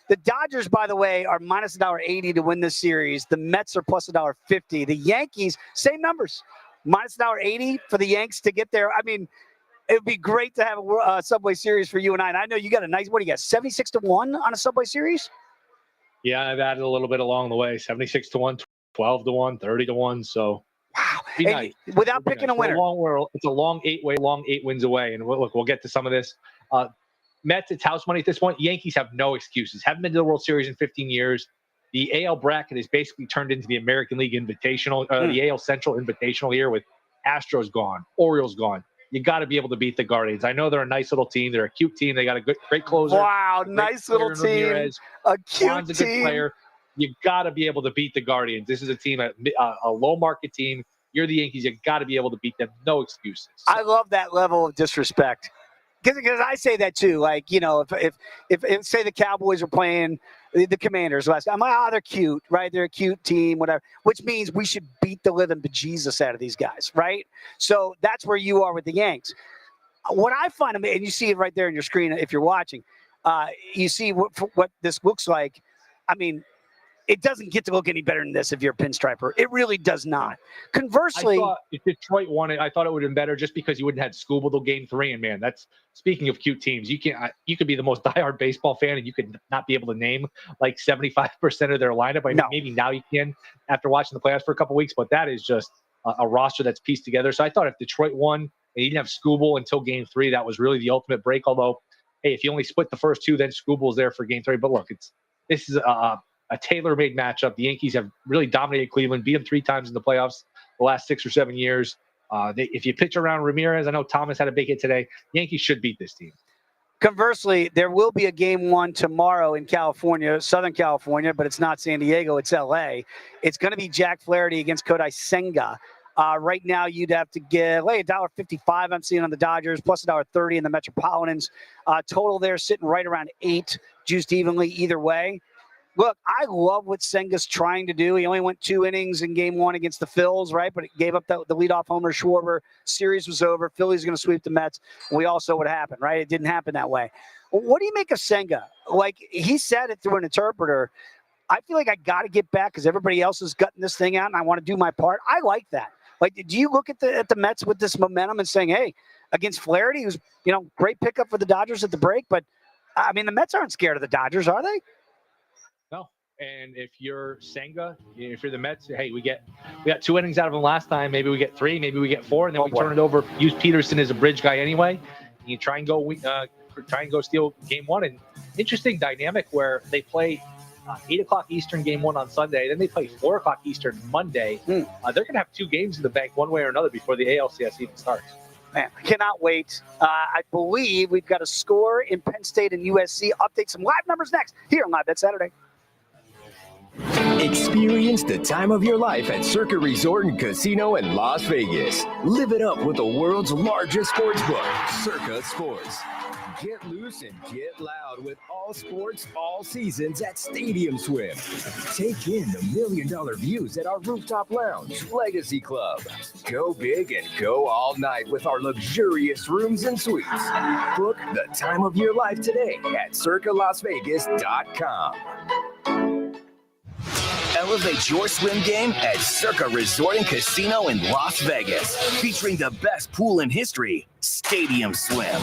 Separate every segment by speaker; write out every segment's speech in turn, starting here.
Speaker 1: The Dodgers, by the way, are minus $1.80 to win this series. The Mets are plus $1.50. The Yankees, same numbers, minus $1.80 for the Yanks to get there. I mean, it would be great to have a Subway Series for you and I. And I know you got a nice, what do you got, 76-1 on a Subway Series?
Speaker 2: Yeah, I've added a little bit along the way, 76-1, 12-1, 30-1. So
Speaker 1: wow,
Speaker 2: nice.
Speaker 1: Without picking a winner.
Speaker 2: It's a long 8 wins away. And we'll get to some of this. Mets, it's house money at this point. Yankees have no excuses. Haven't been to the World Series in 15 years. The AL bracket has basically turned into the American League Invitational, the AL Central Invitational here with Astros gone, Orioles gone. You got to be able to beat the Guardians. I know they're a nice little team. They're a cute team. They got a great closer.
Speaker 1: Wow, nice little team.
Speaker 2: Ramirez.
Speaker 1: A cute
Speaker 2: Juan's a good player. You got to be able to beat the Guardians. This is a team, a low market team. You're the Yankees. You got to be able to beat them. No excuses.
Speaker 1: I love that level of disrespect. Because I say that too. Like, you know, if say the Cowboys are playing the Commanders last time, I'm like, they're cute, right? They're a cute team, whatever. Which means we should beat the living bejesus out of these guys, right? So that's where you are with the Yanks. What I find, and you see it right there on your screen if you're watching, you see what this looks like. I mean, it doesn't get to look any better than this if you're a pinstriper. It really does not. Conversely,
Speaker 2: I thought if Detroit won it, I thought it would have been better just because you wouldn't have Scooble till Game 3. And man, that's speaking of cute teams. You could be the most diehard baseball fan and you could not be able to name like 75% of their lineup. I mean, maybe now you can after watching the playoffs for a couple weeks, but that is just a roster that's pieced together. So I thought if Detroit won and you didn't have Scooble until Game 3, that was really the ultimate break. Although, hey, if you only split the first two, then Scooble's there for Game 3. But look, this is a tailor-made matchup. The Yankees have really dominated Cleveland, beat them 3 times in the playoffs the last 6 or 7 years. If you pitch around Ramirez, I know Thomas had a big hit today. Yankees should beat this team.
Speaker 1: Conversely, there will be a Game 1 tomorrow in California, Southern California, but it's not San Diego, it's L.A. It's going to be Jack Flaherty against Kodai Senga. Right now, you'd have to get $1.55 I'm seeing on the Dodgers, plus $1.30 in the Metropolitans. Total there sitting right around 8, juiced evenly either way. Look, I love what Senga's trying to do. He only went 2 innings in Game 1 against the Phils, right? But it gave up the leadoff homer, Schwarber. Series was over. Philly's going to sweep the Mets. We all saw what happened, right? It didn't happen that way. What do you make of Senga? Like, he said it through an interpreter. I feel like I got to get back because everybody else is gutting this thing out, and I want to do my part. I like that. Like, do you look at the Mets with this momentum and saying, hey, against Flaherty, who's, great pickup for the Dodgers at the break, but, I mean, the Mets aren't scared of the Dodgers, are they?
Speaker 2: No. And if you're Senga, if you're the Mets, hey, we got 2 innings out of him last time. Maybe we get 3, maybe we get 4, and then we turn it over. Use Peterson as a bridge guy anyway. You try and go steal Game 1. And interesting dynamic where they play 8 o'clock Eastern Game 1 on Sunday. Then they play 4 o'clock Eastern Monday. They're going to have 2 games in the bank one way or another before the ALCS even starts.
Speaker 1: Man, I cannot wait. I believe we've got a score in Penn State and USC. Update some live numbers next here on Live Bet Saturday.
Speaker 3: Experience the time of your life at Circa Resort and Casino in Las Vegas. Live it up with the world's largest sports book, Circa Sports. Get loose and get loud with all sports, all seasons at Stadium Swim. Take in the $1 million views at our rooftop lounge, Legacy Club. Go big and go all night with our luxurious rooms and suites. Book the time of your life today at circalasvegas.com. Elevate your swim game at Circa Resort and Casino in Las Vegas, featuring the best pool in history, Stadium Swim.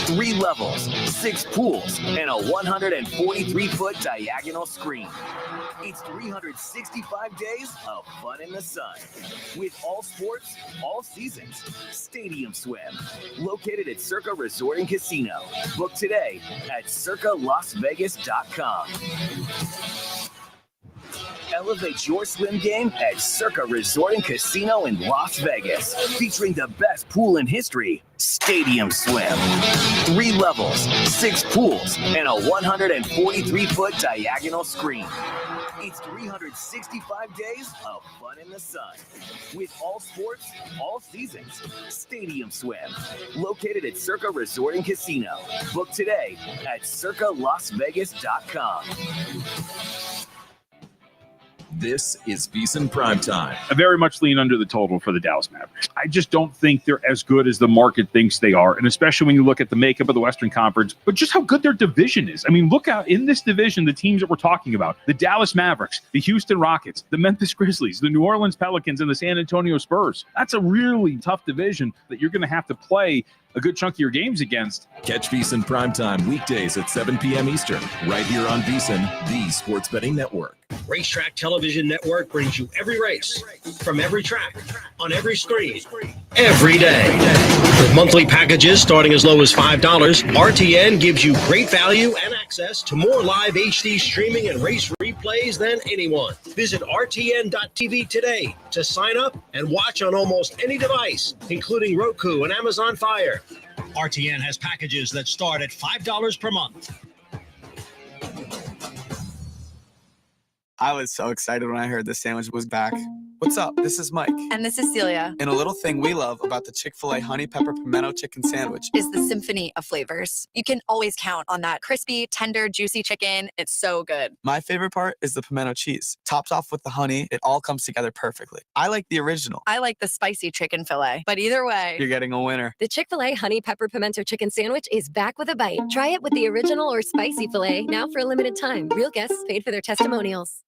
Speaker 3: 3 levels, 6 pools, and a 143-foot diagonal screen. It's 365 days of fun in the sun. With all sports, all seasons, Stadium Swim. Located at Circa Resort and Casino. Book today at circalasvegas.com. Elevate your swim game at Circa Resort and Casino in Las Vegas, featuring the best pool in history, Stadium Swim. 3 levels, 6 pools, and a 143-foot diagonal screen. It's 365 days of fun in the sun. With all sports, all seasons, Stadium Swim. Located at Circa Resort and Casino. Book today at circalasvegas.com. This is VEASAN Primetime.
Speaker 4: I very much lean under the total for the Dallas Mavericks. I just don't think they're as good as the market thinks they are, and especially when you look at the makeup of the Western Conference, but just how good their division is. I mean, look out in this division, the teams that we're talking about, the Dallas Mavericks, the Houston Rockets, the Memphis Grizzlies, the New Orleans Pelicans, and the San Antonio Spurs. That's a really tough division that you're going to have to play a good chunk of your games against.
Speaker 3: Catch VEASAN Primetime weekdays at 7 p.m. Eastern, right here on VEASAN, the sports betting network.
Speaker 5: Racetrack Television Network brings you every race, from every track, on every screen, every day. With monthly packages starting as low as $5, RTN gives you great value and access to more live HD streaming and race replays than anyone. Visit RTN.tv today to sign up and watch on almost any device, including Roku and Amazon Fire. RTN has packages that start at $5 per month.
Speaker 6: I was so excited when I heard the sandwich was back. What's up? This is Mike.
Speaker 7: And this is Celia.
Speaker 6: And a little thing we love about the Chick-fil-A Honey Pepper Pimento Chicken Sandwich
Speaker 7: is the symphony of flavors. You can always count on that crispy, tender, juicy chicken. It's so good.
Speaker 6: My favorite part is the pimento cheese. Topped off with the honey, it all comes together perfectly. I like the original.
Speaker 7: I like the spicy chicken fillet. But either way,
Speaker 6: you're getting a winner.
Speaker 8: The Chick-fil-A Honey Pepper Pimento Chicken Sandwich is back with a bite. Try it with the original or spicy filet now for a limited time. Real guests paid for their testimonials.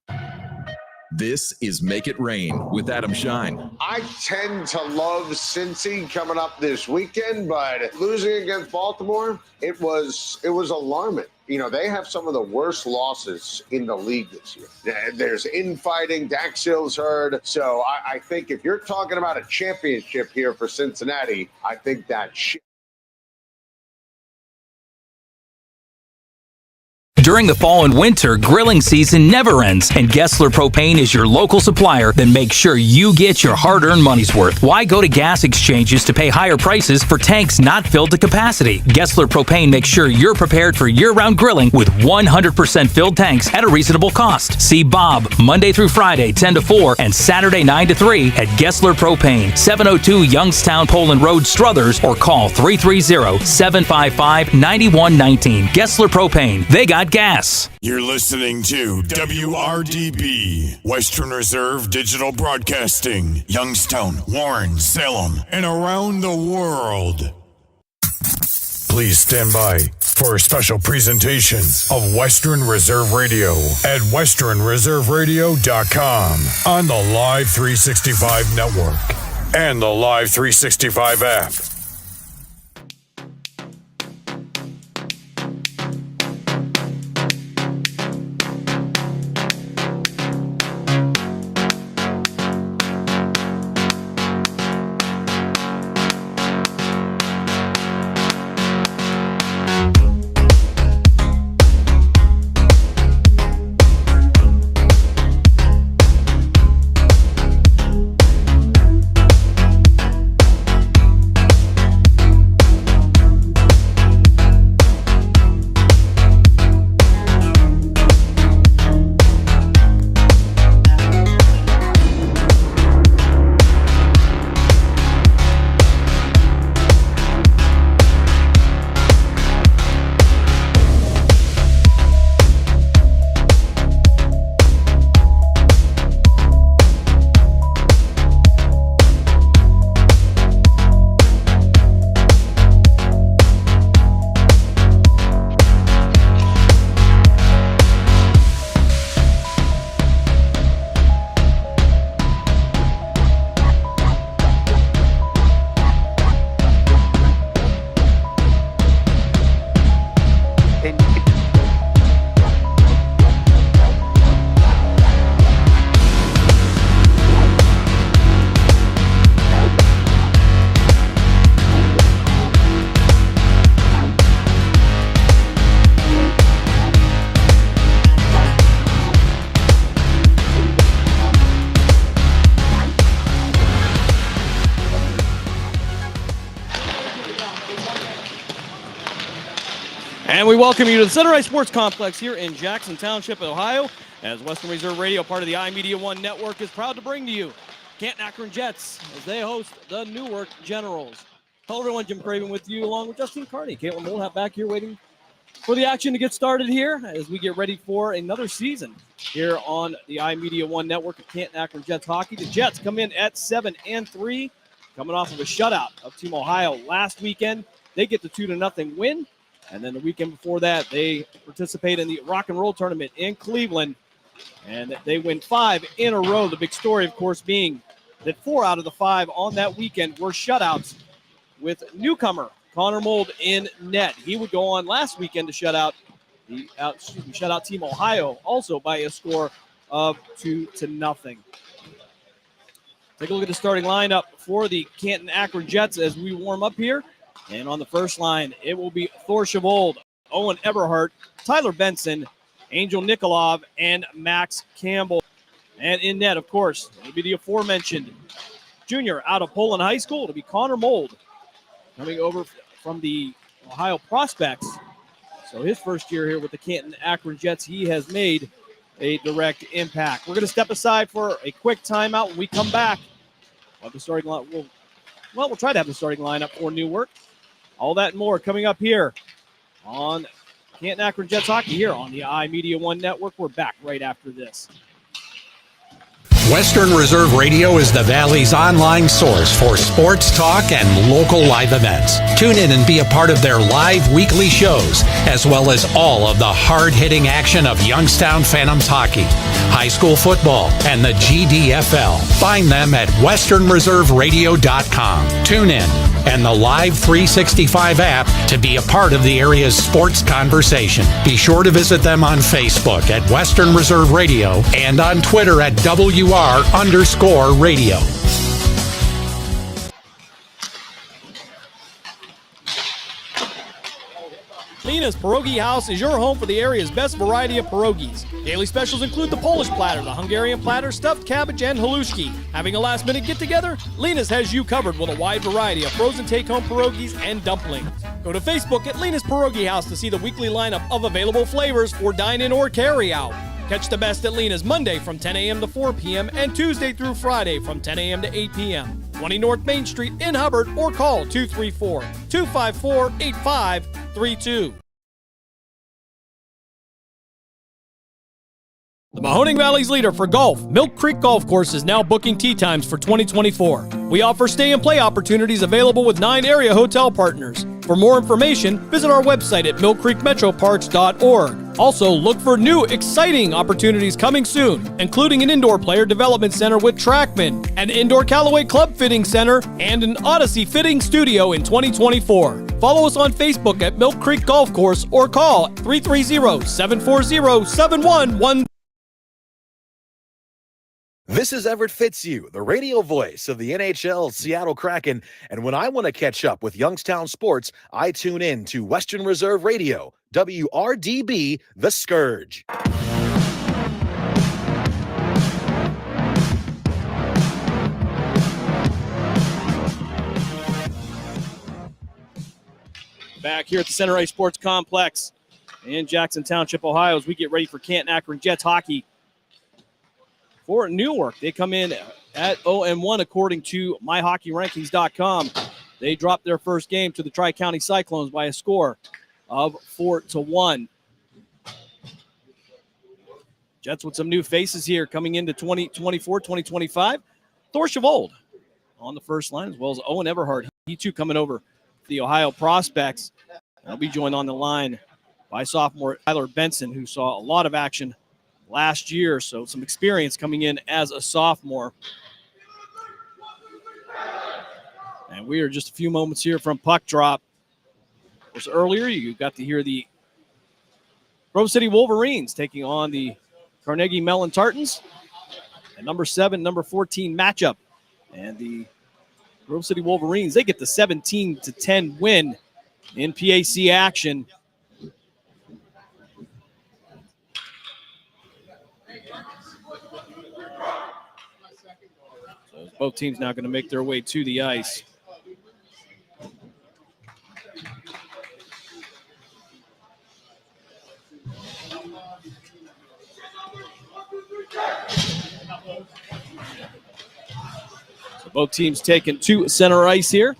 Speaker 3: This is Make It Rain with Adam Shine.
Speaker 9: I tend to love Cincy coming up this weekend, but losing against Baltimore, it was alarming. You know, they have some of the worst losses in the league this year. There's infighting, Dax Hill's hurt. So I think if you're talking about a championship here for Cincinnati, I think that
Speaker 10: During the fall and winter, grilling season never ends, and Gessler Propane is your local supplier that makes sure you get your hard-earned money's worth. Why go to gas exchanges to pay higher prices for tanks not filled to capacity? Gessler Propane makes sure you're prepared for year-round grilling with 100% filled tanks at a reasonable cost. See Bob Monday through Friday, 10 to 4, and Saturday, 9 to 3 at Gessler Propane, 702 Youngstown Poland Road, Struthers, or call 330-755-9119. Gessler Propane. They got gas.
Speaker 11: You're listening to WRDB, Western Reserve Digital Broadcasting, Youngstown, Warren, Salem, and around the world. Please stand by for a special presentation of Western Reserve Radio at westernreserveradio.com on the Live 365 network and the Live 365 app.
Speaker 12: And we welcome you to the Center Ice Sports Complex here in Jackson Township, Ohio, as Western Reserve Radio, part of the iMedia One Network, is proud to bring to you Canton-Akron Jets as they host the Newark Generals. Hello, everyone. Jim Craven with you, along with Justine Carney. Caitlin Mulhap back here waiting for the action to get started here as we get ready for another season here on the iMedia One Network of Canton-Akron Jets hockey. The Jets come in at 7-3, coming off of a shutout of Team Ohio last weekend. They get the 2-0 win, and then the weekend before that, they participate in the Rock and Roll Tournament in Cleveland, and they win 5 in a row. The big story, of course, being that 4 out of the 5 on that weekend were shutouts, with newcomer Connor Mold in net. He would go on last weekend to shut out Team Ohio, also by a score of 2-0. Take a look at the starting lineup for the Canton-Akron Jets as we warm up here. And on the first line, it will be Thor Schavold, Owen Eberhardt, Tyler Benson, Angel Nikolov, and Max Campbell. And in net, of course, it'll be the aforementioned junior out of Poland High School. It'll be Connor Mold, coming over from the Ohio Prospects. So his first year here with the Canton-Akron Jets, he has made a direct impact. We're going to step aside for a quick timeout. When we come back, we'll try to have the starting lineup for Newark. All that and more coming up here on Canton-Akron Jets hockey here on the iMedia One Network. We're back right after this.
Speaker 13: Western Reserve Radio is the Valley's online source for sports talk and local live events. Tune in and be a part of their live weekly shows, as well as all of the hard-hitting action of Youngstown Phantoms hockey, high school football, and the GDFL. Find them at westernreserveradio.com. Tune in and the Live 365 app to be a part of the area's sports conversation. Be sure to visit them on Facebook at Western Reserve Radio and on Twitter at WR_radio.
Speaker 12: Lena's Pierogi House is your home for the area's best variety of pierogies. Daily specials include the Polish platter, the Hungarian platter, stuffed cabbage, and halushki. Having a last-minute get-together? Lena's has you covered with a wide variety of frozen take-home pierogies and dumplings. Go to Facebook at Lena's Pierogi House to see the weekly lineup of available flavors for dine-in or carry-out. Catch the best at Lena's Monday from 10 a.m. to 4 p.m. and Tuesday through Friday from 10 a.m. to 8 p.m. 20 North Main Street in Hubbard, or call 234-254-8532. The Mahoning Valley's leader for golf, Milk Creek Golf Course, is now booking tee times for 2024. We offer stay and play opportunities available with 9 area hotel partners. For more information, visit our website at millcreekmetroparks.org. Also, look for new, exciting opportunities coming soon, including an indoor player development center with Trackman, an indoor Callaway Club Fitting Center, and an Odyssey Fitting Studio in 2024. Follow us on Facebook at Milk Creek Golf Course or call 330-740-7113.
Speaker 14: This is Everett Fitzhugh, the radio voice of the NHL Seattle Kraken, and when I want to catch up with Youngstown sports, I tune in to Western Reserve Radio, WRDB, The Scourge.
Speaker 12: Back here at the Center Ice Sports Complex in Jackson Township, Ohio, as we get ready for Canton-Akron Jets hockey. For Newark, they come in at 0-1 according to myhockeyrankings.com. They dropped their first game to the Tri-County Cyclones by a score of 4-1. Jets with some new faces here coming into 2024-2025. Thor Schavold on the first line, as well as Owen Eberhardt. He too coming over to the Ohio Prospects. He'll be joined on the line by sophomore Tyler Benson, who saw a lot of action last year, so some experience coming in as a sophomore. And we are just a few moments here from puck drop. Of course, earlier you got to hear the Grove City Wolverines taking on the Carnegie Mellon Tartans. And number 7, number 14 matchup. And the Grove City Wolverines, they get the 17-10 win in PAC action. So both teams now going to make their way to the ice. So both teams taking to center ice here.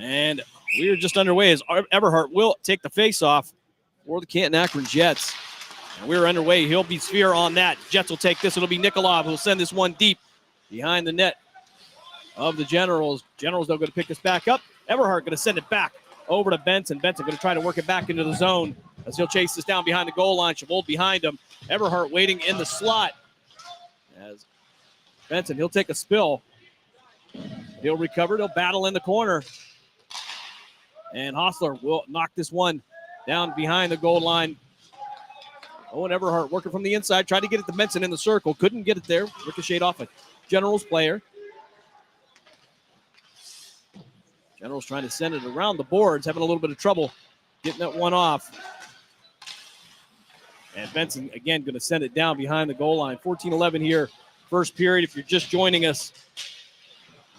Speaker 12: And we are just underway as Everhart will take the face-off for the Canton-Akron Jets. And we're underway. He'll be sphere on that. Jets will take this. It'll be Nikolov who'll send this one deep behind the net of the Generals. Generals, though, going to pick this back up. Everhart going to send it back over to Benson. Benson going to try to work it back into the zone as he'll chase this down behind the goal line. Chavold behind him. Everhart waiting in the slot. As Benson, he'll take a spill. He'll recover. He'll battle in the corner. And Hostler will knock this one down behind the goal line. Owen Everhart working from the inside. Tried to get it to Benson in the circle. Couldn't get it there. Ricocheted off a Generals player. Generals trying to send it around the boards. Having a little bit of trouble getting that one off. And Benson, again, going to send it down behind the goal line. 14-11 here. First period, if you're just joining us.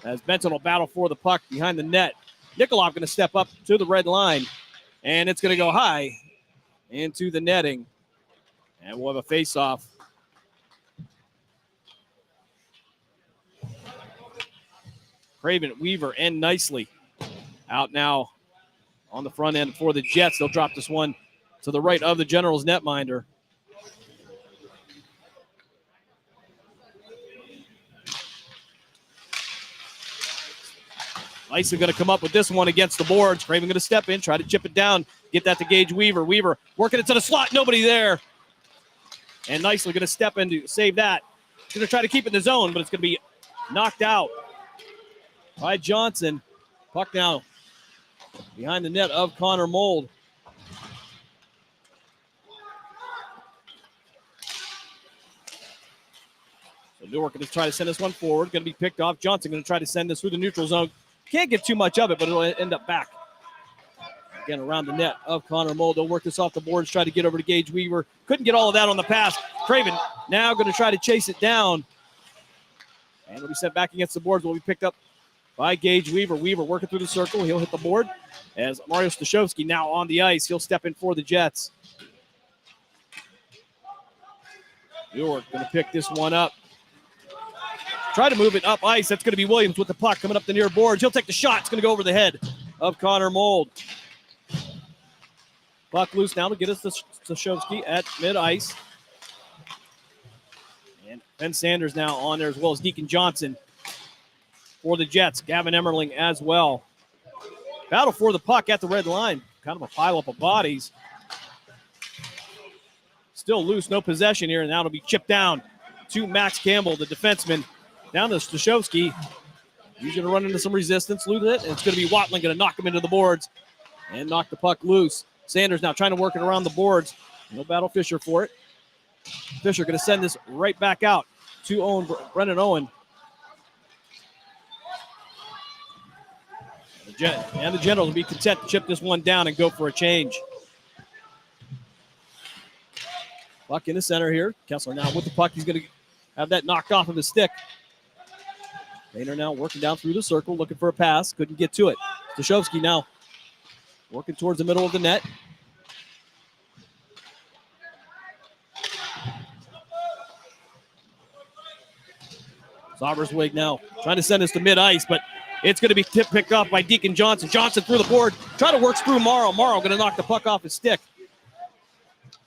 Speaker 12: As Benson will battle for the puck behind the net. Nikolov going to step up to the red line. And it's going to go high into the netting. And we'll have a face-off. Craven, Weaver, and Nicely out now on the front end for the Jets. They'll drop this one to the right of the Generals netminder. Nicely going to come up with this one against the boards. Craven going to step in, try to chip it down, get that to Gage Weaver. Weaver working it to the slot, nobody there. And Nicely going to step in to save that. Going to try to keep it in the zone, but it's going to be knocked out by Johnson. Puck now behind the net of Connor Mold. So Newark going to try to send this one forward. Going to be picked off. Johnson going to try to send this through the neutral zone. Can't get too much of it, but it'll end up back. Again, around the net of Connor Mold. They'll work this off the boards, try to get over to Gage Weaver. Couldn't get all of that on the pass. Craven now going to try to chase it down. And it'll be sent back against the boards. Will be picked up by Gage Weaver. Weaver working through the circle. He'll hit the board as Mario Stashowski now on the ice. He'll step in for the Jets. Newark going to pick this one up. Try to move it up ice. That's going to be Williams with the puck coming up the near boards. He'll take the shot. It's going to go over the head of Connor Mold. Puck loose now to get us to Stashowski at mid-ice. And Ben Sanders now on there as well as Deacon Johnson for the Jets. Gavin Emmerling as well. Battle for the puck at the red line. Kind of a pileup of bodies. Still loose, no possession here, and now it'll be chipped down to Max Campbell, the defenseman. Down to Stashowski. He's going to run into some resistance, lose it, and it's going to be Watling going to knock him into the boards and knock the puck loose. Sanders now trying to work it around the boards. He'll battle Fisher for it. Fisher going to send this right back out to Brendan Owen. And the Generals will be content to chip this one down and go for a change. Puck in the center here. Kessler now with the puck. He's going to have that knocked off of his stick. Painter now working down through the circle, looking for a pass. Couldn't get to it. Stashowski now working towards the middle of the net. Zauberswig now trying to send this to mid-ice, but it's going to be picked off by Deacon Johnson. Johnson through the board. Try to work through Morrow. Morrow going to knock the puck off his stick.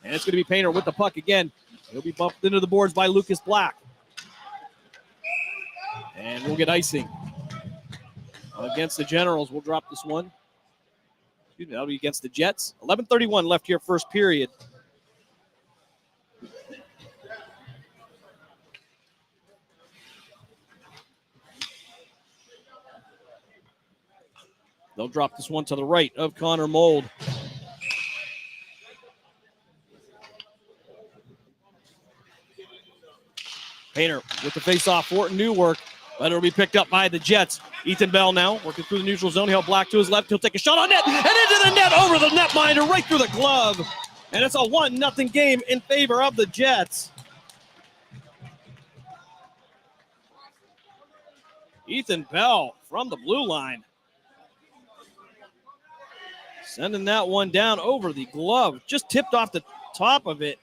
Speaker 12: And it's going to be Painter with the puck again. He'll be bumped into the boards by Lucas Black. And we'll get icing against the Generals. We'll drop this one. Excuse me, that'll be against the Jets. 11:31 left here, first period. They'll drop this one to the right of Connor Mold. Painter with the face-off for Newark. But it'll be picked up by the Jets. Ethan Bell now working through the neutral zone. He'll Black to his left. He'll take a shot on net. And into the net over the netminder, right through the glove. And it's a 1-0 game in favor of the Jets. Ethan Bell from the blue line. Sending that one down over the glove. Just tipped off the top of it.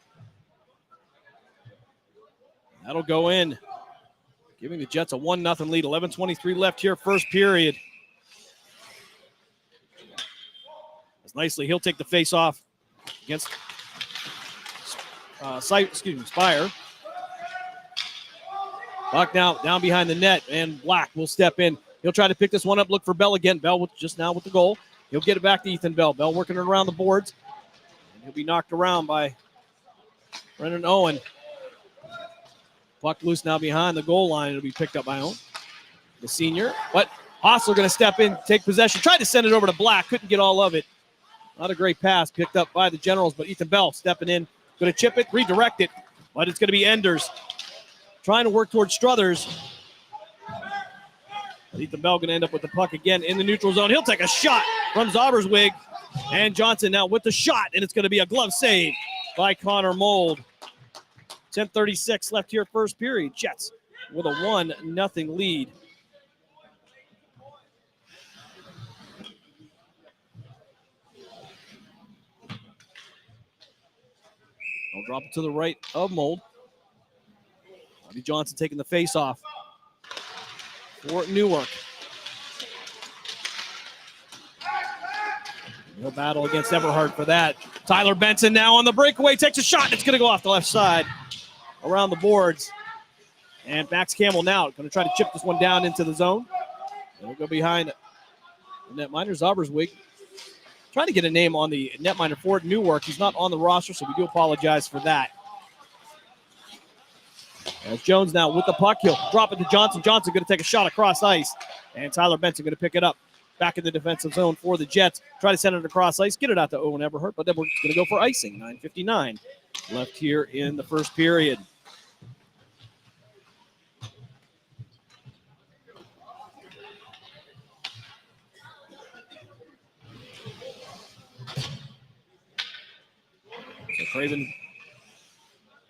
Speaker 12: That'll go in. Giving the Jets a 1-0 lead. 11:23 left here, first period. nicely. He'll take the face off against Spire. Buck now down behind the net, and Black will step in. He'll try to pick this one up, look for Bell again. Bell just now with the goal. He'll get it back to Ethan Bell. Bell working it around the boards. And he'll be knocked around by Brendan Owen. Puck loose now behind the goal line. It'll be picked up by Owen, the senior. But Hostler going to step in, take possession. Tried to send it over to Black. Couldn't get all of it. Not a great pass picked up by the Generals, but Ethan Bell stepping in. Going to chip it, redirect it. But it's going to be Enders trying to work towards Struthers. But Ethan Bell going to end up with the puck again in the neutral zone. He'll take a shot from Zauberswig. And Johnson now with the shot, and it's going to be a glove save by Connor Mold. 10:36 left here, first period. Jets with a 1-0 lead. I'll drop it to the right of Mold. Bobby Johnson taking the face off for Newark. He'll battle against Everhart for that. Tyler Benson now on the breakaway, takes a shot. It's going to go off the left side around the boards. And Max Campbell now going to try to chip this one down into the zone. He'll go behind the netminder, Zauberswig. Trying to get a name on the netminder for Newark. He's not on the roster, so we do apologize for that. As Jones now with the puck, he'll drop it to Johnson. Johnson going to take a shot across ice. And Tyler Benson going to pick it up. Back in the defensive zone for the Jets. Try to send it across ice. Get it out to Owen Everhart, but then we're going to go for icing. 9:59 left here in the first period. So Craven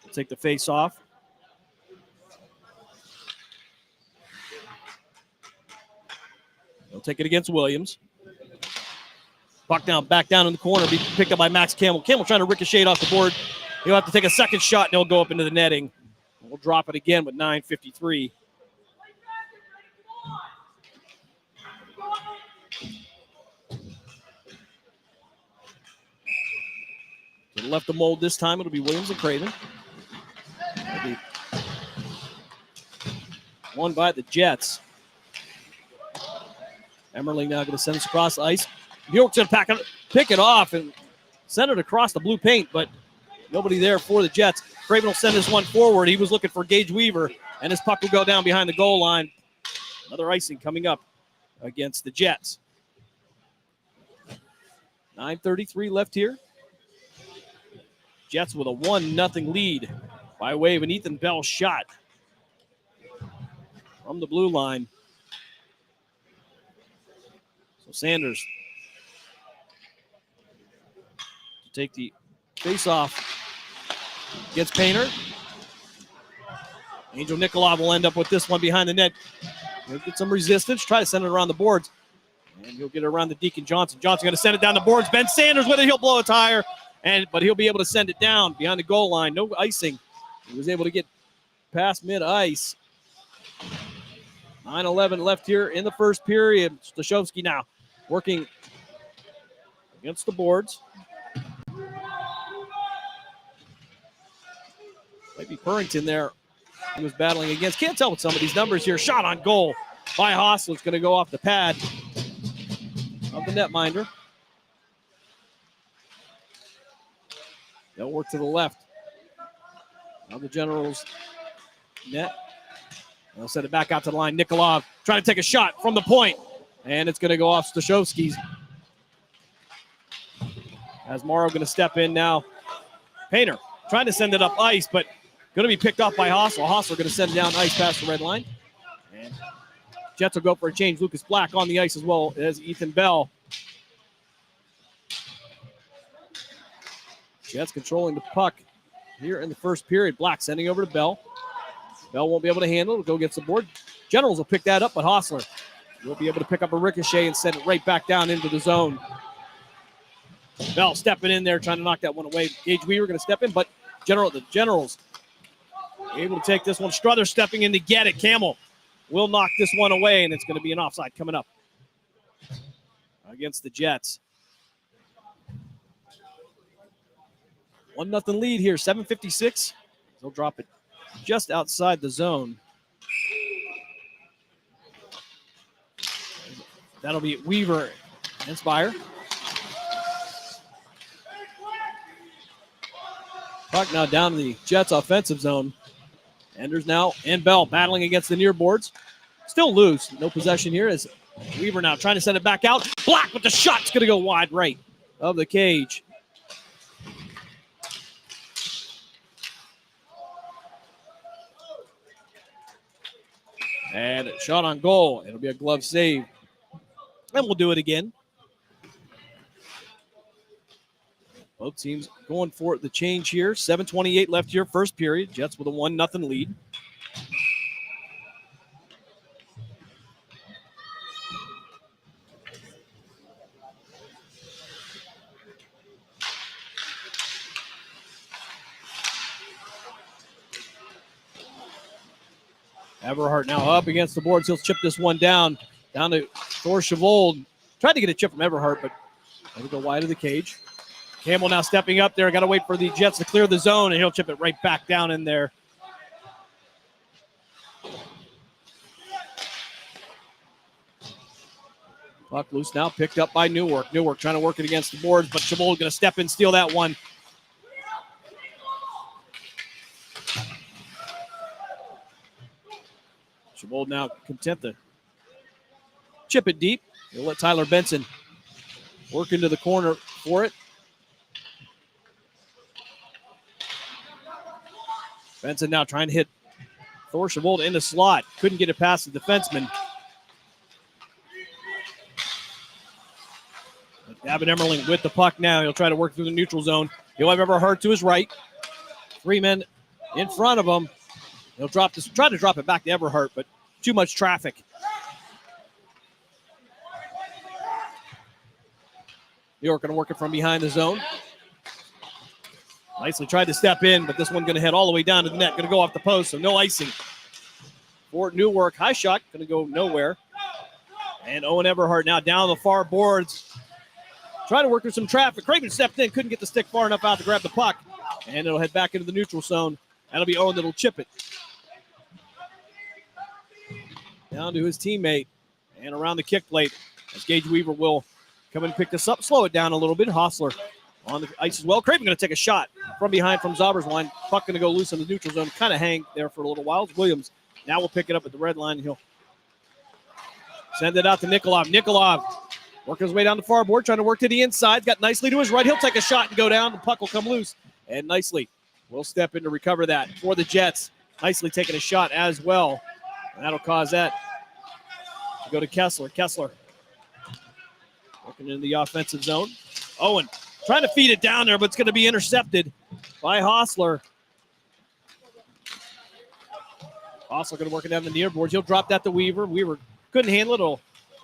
Speaker 12: will take the face off. He'll take it against Williams. Puck down, back down in the corner, be picked up by Max Campbell. Campbell trying to ricochet it off the board. He'll have to take a second shot, and he'll go up into the netting. We'll drop it again with 9:53. To the left of Mold this time, it'll be Williams and Craven. It'll be won by the Jets. Emmerling now going to send this across the ice. Newark's going to pick it off and send it across the blue paint, but nobody there for the Jets. Craven will send this one forward. He was looking for Gage Weaver, and his puck will go down behind the goal line. Another icing coming up against the Jets. 9:33 left here. Jets with a 1-0 lead by way of an Ethan Bell shot from the blue line. So Sanders to take the face-off against Painter. Angel Nikolov will end up with this one behind the net. He'll get some resistance, try to send it around the boards. And he'll get it around the Deacon Johnson. Johnson going to send it down the boards. Ben Sanders with it. He'll blow a tire, but he'll be able to send it down behind the goal line. No icing. He was able to get past mid-ice. 9:11 left here in the first period. Stashowski now working against the boards. Might be Purrington there. He was battling against. Can't tell with some of these numbers here. Shot on goal by Hostler. It's going to go off the pad of the netminder. They'll work to the left. Now the Generals net. They'll send it back out to the line. Nikolov trying to take a shot from the point. And it's going to go off Stashowski's. As Morrow going to step in now. Painter trying to send it up ice, but going to be picked off by Hostler. Hostler going to send it down ice past the red line. And Jets will go for a change. Lucas Black on the ice as well as Ethan Bell. Jets controlling the puck here in the first period. Black sending over to Bell. Bell won't be able to handle it. Go against the board. Generals will pick that up, but Hostler will be able to pick up a ricochet and send it right back down into the zone. Bell stepping in there, trying to knock that one away. Gage Weaver going to step in, but the Generals able to take this one. Struthers stepping in to get it. Camel will knock this one away, and it's going to be an offside coming up against the Jets. 1-0 lead here, 7:56. They'll drop it just outside the zone. That'll be Weaver and Spire. Puck now down to the Jets offensive zone. Enders now and Bell battling against the near boards. Still loose. No possession here as Weaver now trying to send it back out. Black with the shot. It's going to go wide right of the cage. And a shot on goal. It'll be a glove save. And we'll do it again. Both teams going for the change here. 7:28 left here, first period. Jets with a 1-0 lead. Everhart now up against the boards. He'll chip this one down to Thor Chavold. Tried to get a chip from Everhart, but it'll go wide of the cage. Campbell now stepping up there. Got to wait for the Jets to clear the zone, and he'll chip it right back down in there. Puck loose now, picked up by Newark. Newark trying to work it against the boards, but Chavold going to step in, steal that one. Chavold now content to chip it deep. He'll let Tyler Benson work into the corner for it. Benson now trying to hit Thor Chavold in the slot. Couldn't get it past the defenseman. Gavin Emmerling with the puck now. He'll try to work through the neutral zone. He'll have Everhart to his right. 3 men in front of him. He'll try to drop it back to Everhart, but too much traffic. New York going to work it from behind the zone. Nicely tried to step in, but this one going to head all the way down to the net. Going to go off the post, so no icing. For Newark, high shot, going to go nowhere. And Owen Everhart now down the far boards. Trying to work through some traffic. Craven stepped in, couldn't get the stick far enough out to grab the puck. And it'll head back into the neutral zone. That'll be Owen that'll chip it. Down to his teammate. And around the kick plate as Gage Weaver will come in and pick this up. Slow it down a little bit. Hostler on the ice as well. Craven going to take a shot from behind from Zauber's line. Puck going to go loose in the neutral zone. Kind of hang there for a little while. Williams now will pick it up at the red line. He'll send it out to Nikolov. Nikolov working his way down the far board, trying to work to the inside. Got nicely to his right. He'll take a shot and go down. The puck will come loose. And nicely will step in to recover that for the Jets. Nicely taking a shot as well. And that'll cause that to go to Kessler. Kessler working in the offensive zone. Owen trying to feed it down there, but it's going to be intercepted by Hostler. Hostler going to work it down the near boards. He'll drop that to Weaver. Weaver couldn't handle it. It'll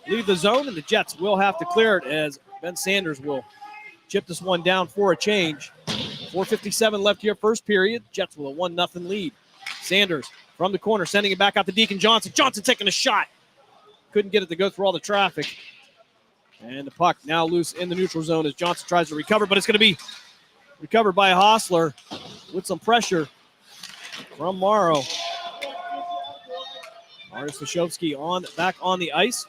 Speaker 12: leave the zone, and the Jets will have to clear it as Ben Sanders will chip this one down for a change. 4:57 left here, first period. Jets with a 1-0 lead. Sanders from the corner, sending it back out to Deacon Johnson. Johnson taking a shot. Couldn't get it to go through all the traffic. And the puck now loose in the neutral zone as Johnson tries to recover, but it's going to be recovered by Hostler with some pressure from Morrow. Marius Vashovsky back on the ice.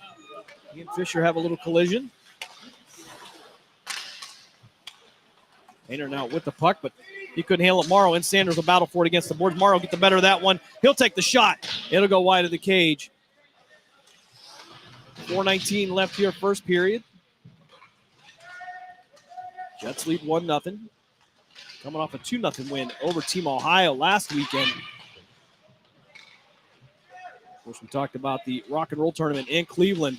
Speaker 12: He and Fisher have a little collision. Hayner now with the puck, but he couldn't handle it. Morrow and Sanders will battle for it against the boards. Morrow get the better of that one. He'll take the shot. It'll go wide of the cage. 4:19 left here, first period. Jets lead 1-0. Coming off a 2-0 win over Team Ohio last weekend. Of course, we talked about the Rock and Roll Tournament in Cleveland,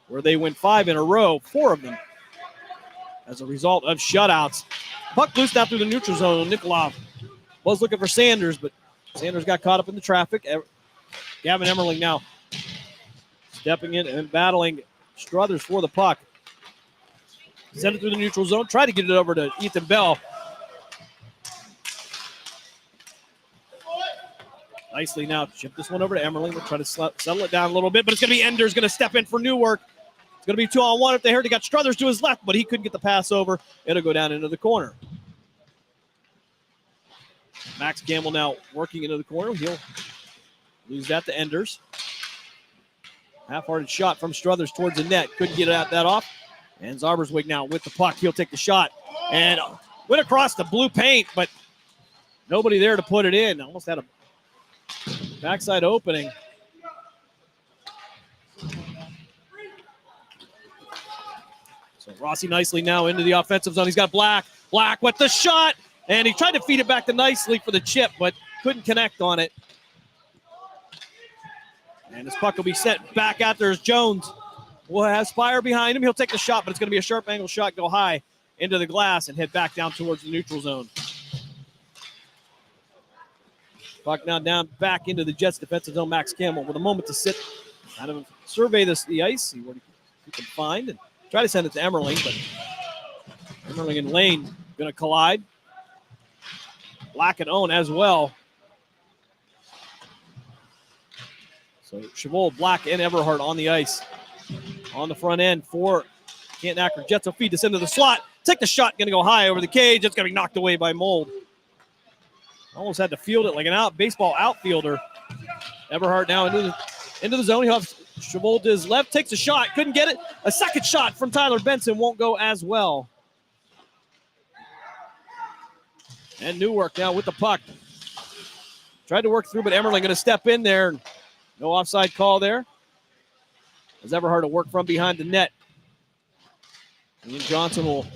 Speaker 12: where they win 5 in a row, 4 of them, as a result of shutouts. Puck loose down through the neutral zone. Nikolov was looking for Sanders, but Sanders got caught up in the traffic. Gavin Emmerling now stepping in and battling Struthers for the puck. Send it through the neutral zone. Try to get it over to Ethan Bell. Nicely now chip this one over to Emmerling. We'll try to settle it down a little bit, but it's going to be Enders going to step in for Newark. It's going to be 2-on-1 up there. He got Struthers to his left, but he couldn't get the pass over. It'll go down into the corner. Max Campbell now working into the corner. He'll lose that to Enders. Half-hearted shot from Struthers towards the net. Couldn't get that off. And Zarberswig now with the puck. He'll take the shot. And went across the blue paint, but nobody there to put it in. Almost had a backside opening. So Rossi nicely now into the offensive zone. He's got Black. Black with the shot. And he tried to feed it back to Nicely for the chip, but couldn't connect on it. And this puck will be sent back out there as Jones will have Spire behind him. He'll take the shot, but it's going to be a sharp angle shot, go high into the glass and head back down towards the neutral zone. Puck now down back into the Jets defensive zone. Max Campbell with a moment to sit, kind of survey the ice, see what he can find, and try to send it to Emmerling, but Emmerling and Lane going to collide. Black and Owen as well. So Chevaux, Black, and Everhart on the ice. On the front end for Canton-Akron Jets will feed this into the slot. Take the shot, going to go high over the cage. It's going to be knocked away by Mold. Almost had to field it like an baseball outfielder. Everhart now into the zone. He'll have Chevaux to his left. Takes a shot. Couldn't get it. A second shot from Tyler Benson won't go as well. And Newark now with the puck. Tried to work through, but Emmerling going to step in there. No offside call there. As Everhart to work from behind the net. And Johnson will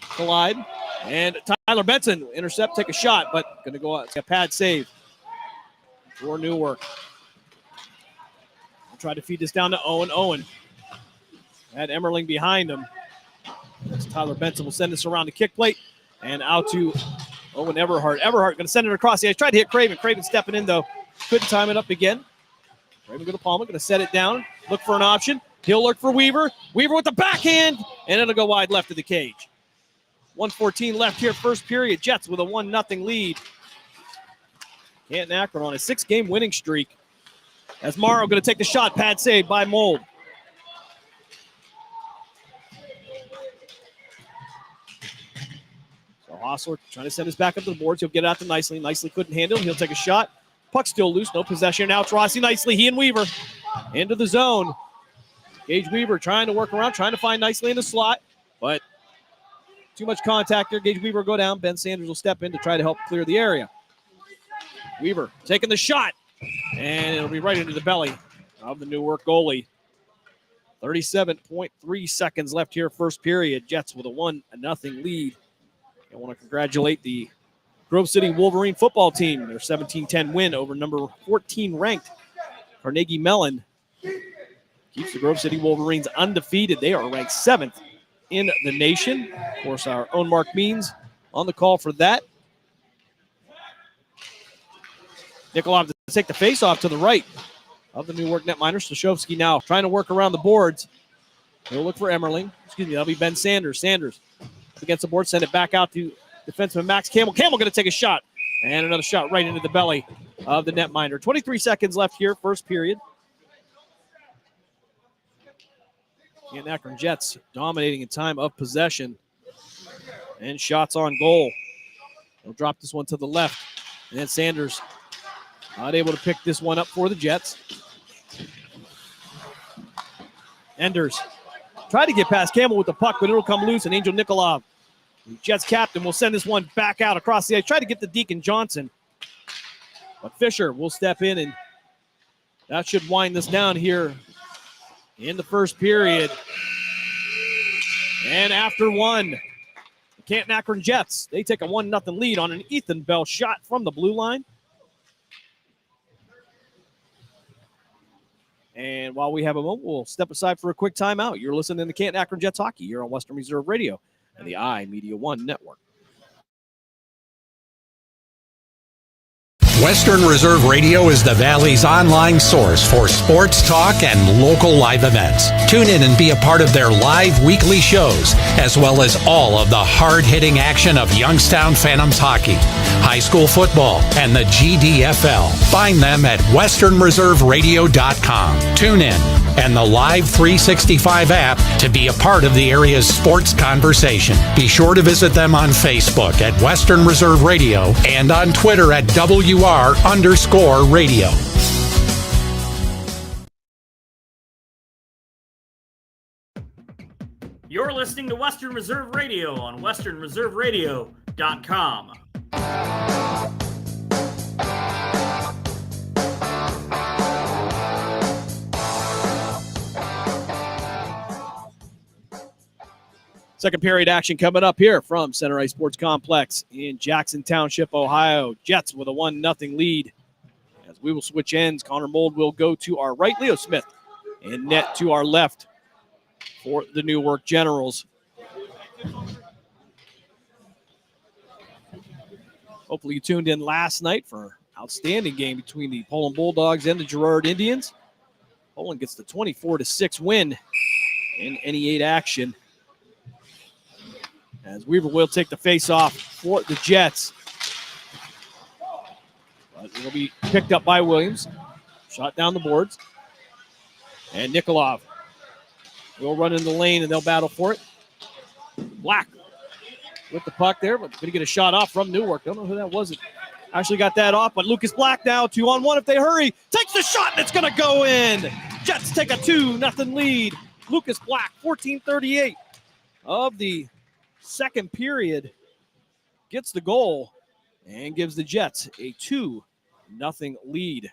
Speaker 12: collide. And Tyler Benson intercept, take a shot, but going to go out. It's a pad save for Newark. We'll try to feed this down to Owen. Owen had Emmerling behind him. As Tyler Benson will send this around the kick plate and out to Owen Everhart. Everhart going to send it across the ice. Tried to hit Craven. Craven stepping in, though. Couldn't time it up again. Craven go to Palmer. Going to set it down. Look for an option. He'll look for Weaver. Weaver with the backhand. And it'll go wide left of the cage. 1:14 left here, first period. Jets with a 1-0 lead. Canton-Akron on a 6-game winning streak. As Morrow going to take the shot. Pad save by Mold. So Hossler trying to send this back up to the boards. He'll get it out to Nicely. Nicely couldn't handle him. He'll take a shot. Puck still loose. No possession. Now it's Rossi Nicely. He and Weaver into the zone. Gage Weaver trying to work around, trying to find Nicely in the slot. But too much contact there. Gage Weaver will go down. Ben Sanders will step in to try to help clear the area. Weaver taking the shot. And it'll be right into the belly of the Newark goalie. 37.3 seconds left here, first period. Jets with a 1-0 lead. I want to congratulate the Grove City Wolverine football team. Their 17-10 win over number 14 ranked Carnegie Mellon keeps the Grove City Wolverines undefeated. They are ranked 7th in the nation. Of course, our own Mark Means on the call for that. Nikolov to take the face-off to the right of the Newark netminder. Stashowski now trying to work around the boards. He'll look for Emmerling. That'll be Ben Sanders. Sanders against the board, send it back out to defenseman Max Campbell. Campbell going to take a shot. And another shot right into the belly of the netminder. 23 seconds left here, first period. Canton-Akron Jets dominating in time of possession. And shots on goal. They'll drop this one to the left. And then Sanders not able to pick this one up for the Jets. Enders tried to get past Campbell with the puck, but it'll come loose, and Angel Nikolov, the Jets captain, will send this one back out across the ice. Try to get to Deacon Johnson. But Fisher will step in, and that should wind this down here in the first period. And after one, the Canton-Akron Jets, they take a 1-0 lead on an Ethan Bell shot from the blue line. And while we have a moment, we'll step aside for a quick timeout. You're listening to Canton-Akron Jets hockey here on Western Reserve Radio and the iMedia One Network.
Speaker 13: Western Reserve Radio is the Valley's online source for sports talk and local live events. Tune in and be a part of their live weekly shows, as well as all of the hard-hitting action of Youngstown Phantoms hockey, high school football, and the GDFL. Find them at westernreserveradio.com. Tune in and the Live 365 app to be a part of the area's sports conversation. Be sure to visit them on Facebook at Western Reserve Radio and on Twitter at WR_radio.
Speaker 15: You're listening to Western Reserve Radio on westernreserveradio.com.
Speaker 12: Second period action coming up here from Center Ice Sports Complex in Jackson Township, Ohio. Jets with a 1-0 lead. As we will switch ends, Connor Mold will go to our right, Leo Smith, and net to our left for the Newark Generals. Hopefully you tuned in last night for an outstanding game between the Poland Bulldogs and the Girard Indians. Poland gets the 24-6 win in NE8 action. As Weaver will take the face-off for the Jets. But it'll be picked up by Williams. Shot down the boards. And Nikolov will run in the lane, and they'll battle for it. Black with the puck there, but going to get a shot off from Newark. Don't know who that was. It actually got that off, but Lucas Black now 2-on-1 if they hurry. Takes the shot, and it's going to go in. Jets take a 2-0 lead. Lucas Black, 14:38 of the second period, gets the goal and gives the Jets a 2-0 lead.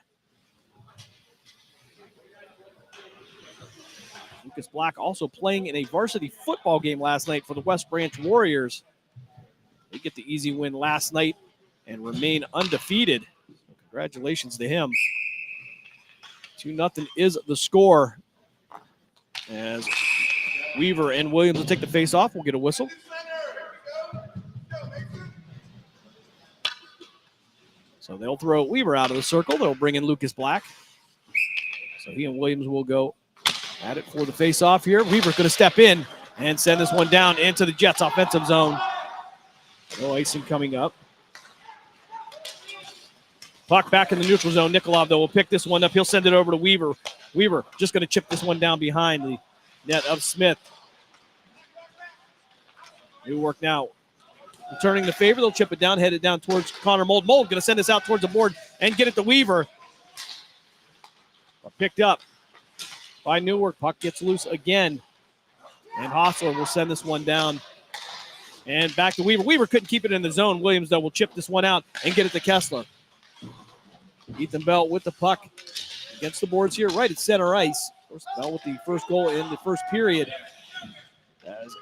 Speaker 12: Lucas Black also playing in a varsity football game last night for the West Branch Warriors. They get the easy win last night and remain undefeated. Congratulations to him. 2-0 is the score. As Weaver and Williams will take the face off, we'll get a whistle. So they'll throw Weaver out of the circle. They'll bring in Lucas Black. So he and Williams will go at it for the face-off here. Weaver's going to step in and send this one down into the Jets' offensive zone. No icing coming up. Puck back in the neutral zone. Nikolov, though, will pick this one up. He'll send it over to Weaver. Weaver just going to chip this one down behind the net of Smith. Newark now returning the favor. They'll chip it down, head it down towards Connor Mold. Mold going to send this out towards the board and get it to Weaver. Picked up by Newark. Puck gets loose again. And Hostler will send this one down. And back to Weaver. Weaver couldn't keep it in the zone. Williams, though, will chip this one out and get it to Kessler. Ethan Bell with the puck against the boards here, right at center ice. Of course, Bell with the first goal in the first period. As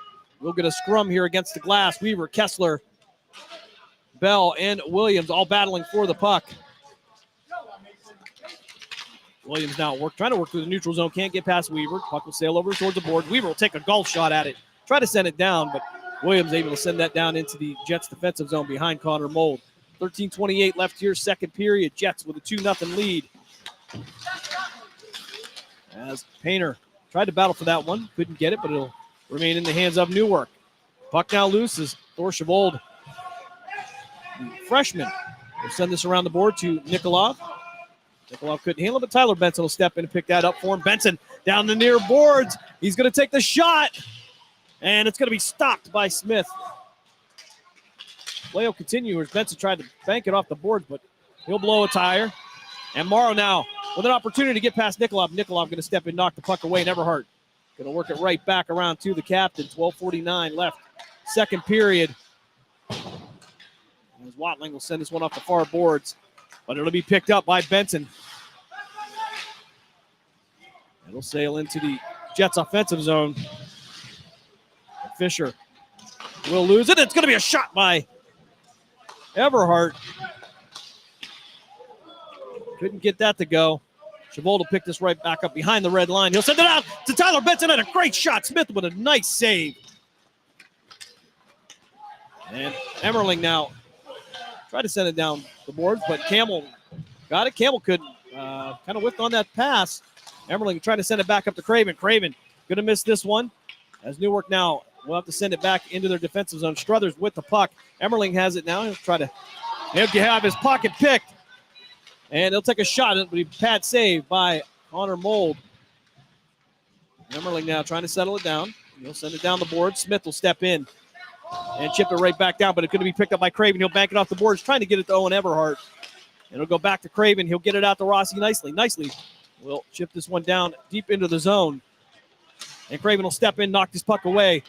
Speaker 12: we'll get a scrum here against the glass. Weaver, Kessler, Bell, and Williams all battling for the puck. Williams now trying to work through the neutral zone. Can't get past Weaver. Puck will sail over towards the board. Weaver will take a golf shot at it. Try to send it down, but Williams able to send that down into the Jets' defensive zone behind Connor Mold. 13:28 left here, second period. Jets with a 2-0 lead. As Painter tried to battle for that one. Couldn't get it, but it'll remain in the hands of Newark. Puck now loose as Thor Shavold, the freshman, will send this around the board to Nikolov. Nikolov couldn't handle it, but Tyler Benson will step in and pick that up for him. Benson down the near boards. He's going to take the shot, and it's going to be stopped by Smith. Play will continue as Benson tried to bank it off the board, but he'll blow a tire. And Morrow now with an opportunity to get past Nikolov. Nikolov going to step in, knock the puck away. Neverhart going to work it right back around to the captain. 12:49 left, second period. As Watling will send this one off the far boards, but it'll be picked up by Benson. It'll sail into the Jets' offensive zone. Fisher will lose it. It's going to be a shot by Everhart. Couldn't get that to go. Chavold will pick this right back up behind the red line. He'll send it out to Tyler Benson and a great shot. Smith with a nice save. And Emmerling now tried to send it down the boards, but Camel got it. Camel couldn't. Kind of whiffed on that pass. Emmerling trying to send it back up to Craven. Craven going to miss this one. As Newark now will have to send it back into their defensive zone. Struthers with the puck. Emmerling has it now. He'll try to have his pocket picked. And he'll take a shot. It'll be pad save by Connor Mold. Emmerling now trying to settle it down. He'll send it down the board. Smith will step in and chip it right back down, but it's going to be picked up by Craven. He'll bank it off the boards, trying to get it to Owen Everhart. And it'll go back to Craven. He'll get it out to Rossi nicely. We'll chip this one down deep into the zone. And Craven will step in, knock this puck away.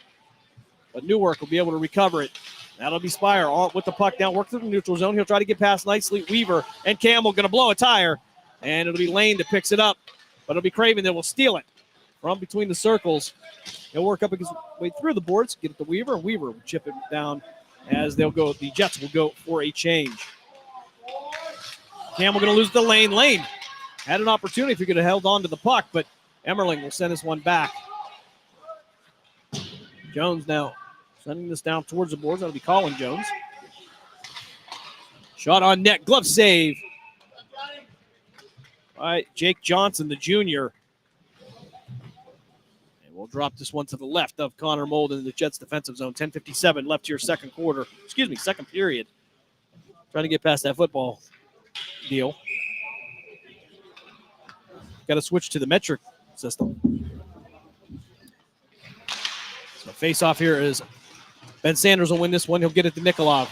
Speaker 12: But Newark will be able to recover it. That'll be Spire with the puck down, work through the neutral zone. He'll try to get past nicely. Weaver and Campbell going to blow a tire. And it'll be Lane that picks it up. But it'll be Craven that will steal it from between the circles. He'll work up his way through the boards, get it to Weaver, and Weaver will chip it down as they'll go. The Jets will go for a change. Campbell going to lose the Lane. Lane had an opportunity if he could have held on to the puck, but Emmerling will send this one back. Jones now sending this down towards the boards. That'll be Colin Jones. Shot on net, glove save. All right, Jake Johnson, the junior. And we'll drop this one to the left of Connor Mold in the Jets defensive zone. 10:57 left here, second period. Trying to get past that football deal. Got to switch to the metric system. So face off here is Ben Sanders will win this one. He'll get it to Nikolov.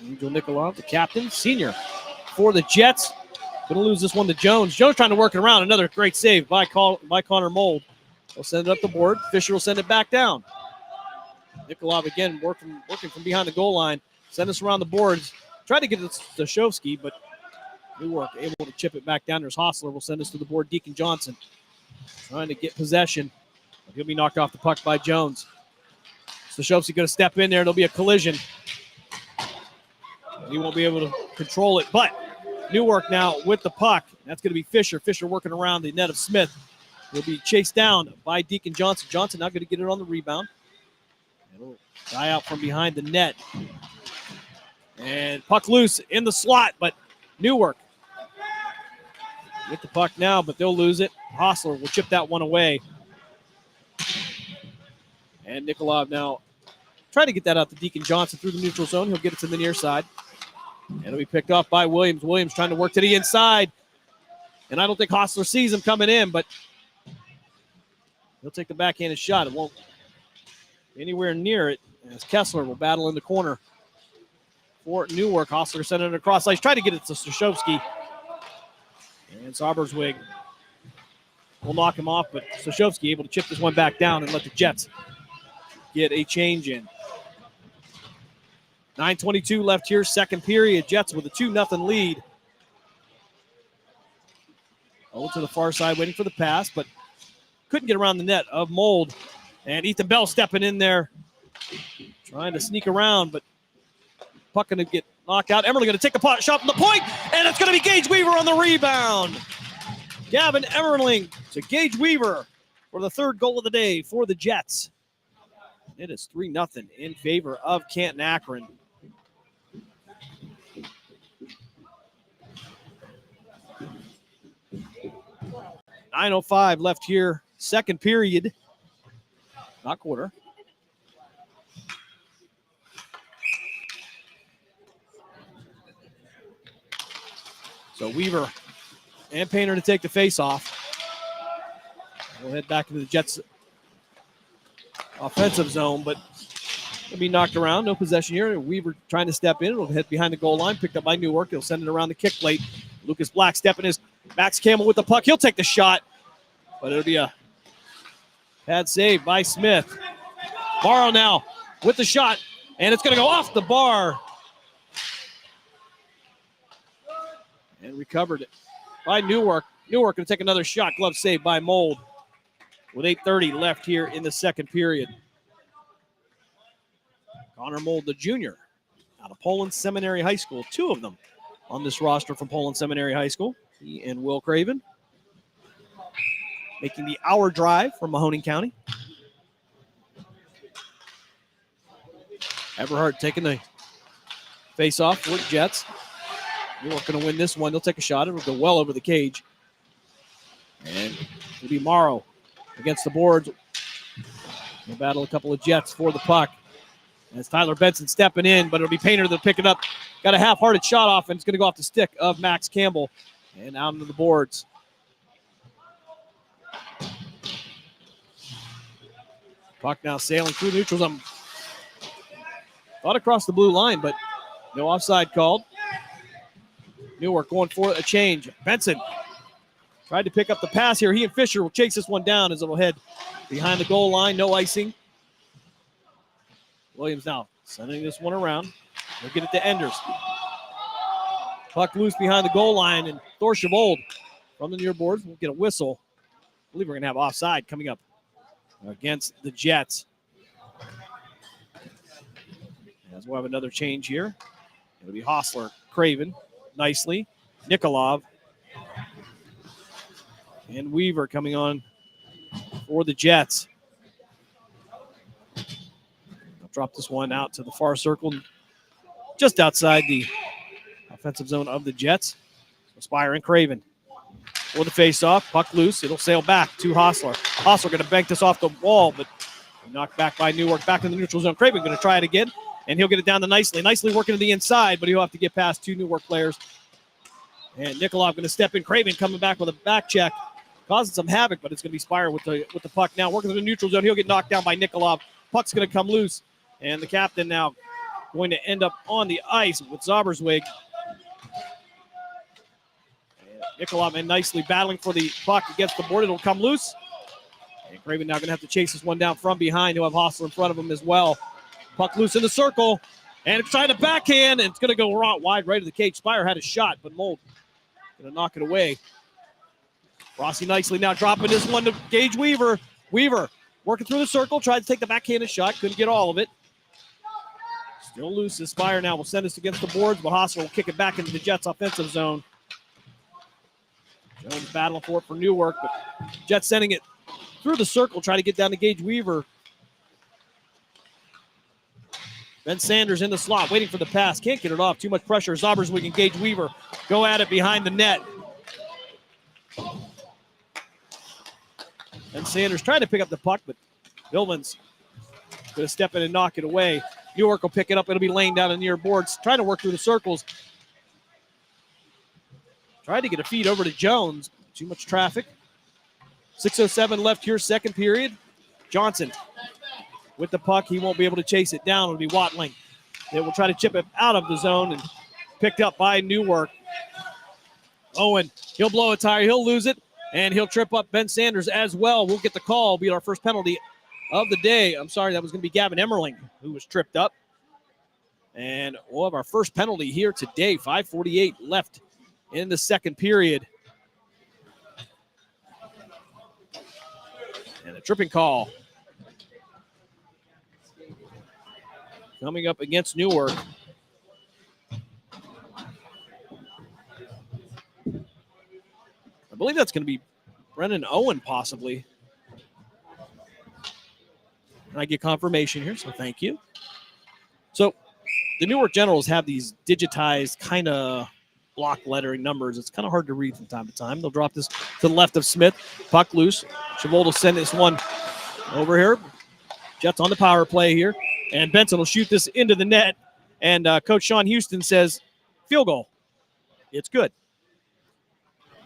Speaker 12: Angel Nikolov, the captain, senior for the Jets. Going to lose this one to Jones. Jones trying to work it around. Another great save by Connor Mold. He'll send it up the board. Fisher will send it back down. Nikolov again working from behind the goal line. Send us around the boards. Tried to get it to Shovsky, but Newark able to chip it back down. There's Hostler will send us to the board. Deacon Johnson trying to get possession. He'll be knocked off the puck by Jones. Stojovsky going to step in there. There'll be a collision. He won't be able to control it, but Newark now with the puck. That's going to be Fisher. Fisher working around the net of Smith. He'll be chased down by Deacon Johnson. Johnson now going to get it on the rebound. It'll die out from behind the net. And puck loose in the slot, but Newark get the puck now, but they'll lose it. Hostler will chip that one away. And Nikolov now trying to get that out to Deacon Johnson through the neutral zone. He'll get it to the near side. And it'll be picked off by Williams. Williams trying to work to the inside. And I don't think Hostler sees him coming in, but he'll take the backhanded shot. It won't be anywhere near it as Kessler will battle in the corner for Newark. Hostler sending it across ice. Try to get it to Stojovsky. And Sauberswig will knock him off, but Stojovsky able to chip this one back down and let the Jets get a change in. 9:22 left here, second period. Jets with a 2-0 lead. Over to the far side, waiting for the pass, but couldn't get around the net of Mold. And Ethan Bell stepping in there, trying to sneak around, but puck going to get knocked out. Emmerling going to take the shot from the point, and it's going to be Gage Weaver on the rebound. Gavin Emmerling to Gage Weaver for the third goal of the day for the Jets. It is 3-0 in favor of Canton-Akron. .905 left here, second period. Not quarter. So Weaver and Painter to take the face-off. We'll head back into the Jets' offensive zone, but it'll be knocked around. No possession here. Weaver trying to step in. It'll hit behind the goal line. Picked up by Newark. He'll send it around the kick plate. Lucas Black stepping his. Max Campbell with the puck. He'll take the shot, but it'll be a bad save by Smith. Morrow now with the shot, and it's going to go off the bar. And recovered it by Newark. Newark going to take another shot. Glove save by Mold with 8:30 left here in the second period. Connor Mold, the junior, out of Poland Seminary High School. Two of them on this roster from Poland Seminary High School. He and Will Craven making the hour drive from Mahoning County. Everhart taking the face-off for the Jets. Newark going to win this one. They'll take a shot. It'll go well over the cage. And it'll be Morrow against the boards. They'll battle a couple of Jets for the puck. As Tyler Benson stepping in, but it'll be Painter that'll pick it up. Got a half-hearted shot off, and it's going to go off the stick of Max Campbell and out into the boards. Puck now sailing through the neutral zone. Thought across the blue line, but no offside called. Newark going for a change. Benson tried to pick up the pass here. He and Fisher will chase this one down as it will head behind the goal line. No icing. Williams now sending this one around. They'll get it to Enders. Puck loose behind the goal line, and Thor Chavold from the near boards will get a whistle. I believe we're going to have offside coming up against the Jets. As we'll have another change here. It'll be Hostler, Craven, nicely. Nikolov. And Weaver coming on for the Jets. They'll drop this one out to the far circle, just outside the offensive zone of the Jets. So Spire and Craven for the face-off. Puck loose. It'll sail back to Hostler. Hostler going to bank this off the wall, but knocked back by Newark. Back in the neutral zone. Craven going to try it again, and he'll get it down to Nicely. Nicely working to the inside, but he'll have to get past two Newark players. And Nikolov going to step in. Craven coming back with a back check, causing some havoc, but it's going to be Spire with the puck now. Working in the neutral zone. He'll get knocked down by Nikolov. Puck's going to come loose, and the captain now going to end up on the ice with Zoberswig. Nikolov and Nicely battling for the puck against the board. It'll come loose. And Craven now going to have to chase this one down from behind. He'll have Hostler in front of him as well. Puck loose in the circle. And it's trying to backhand, and it's going to go wide right of the cage. Spire had a shot, but Mold going to knock it away. Rossi Nicely now dropping this one to Gage Weaver. Weaver working through the circle, tried to take the backhanded shot, couldn't get all of it. Still loose. Spire now will send us against the boards, but Hostler will kick it back into the Jets' offensive zone. Jones battling for it for Newark, but Jets sending it through the circle, trying to get down to Gage Weaver. Ben Sanders in the slot, waiting for the pass. Can't get it off. Too much pressure. Zoberswig and Gage Weaver go at it behind the net. Ben Sanders trying to pick up the puck, but Billman's going to step in and knock it away. Newark will pick it up. It'll be laying down the near boards, trying to work through the circles. Tried to get a feed over to Jones. Too much traffic. 6:07 left here, second period. Johnson with the puck. He won't be able to chase it down. It'll be Watling. They will try to chip it out of the zone and picked up by Newark. Owen, he'll blow a tire. He'll lose it, and he'll trip up Ben Sanders as well. We'll get the call. Be our first penalty of the day. I'm sorry, that was going to be Gavin Emmerling who was tripped up. And we'll have our first penalty here today. 5:48 left in the second period. And a tripping call coming up against Newark. I believe that's going to be Brennan Owen possibly. And I get confirmation here, so thank you. So the Newark Generals have these digitized kind of block lettering numbers. It's kind of hard to read from time to time. They'll drop this to the left of Smith. Puck loose. Chavold will send this one over here. Jets on the power play here. And Benson will shoot this into the net. And Coach Sean Houston says, field goal. It's good.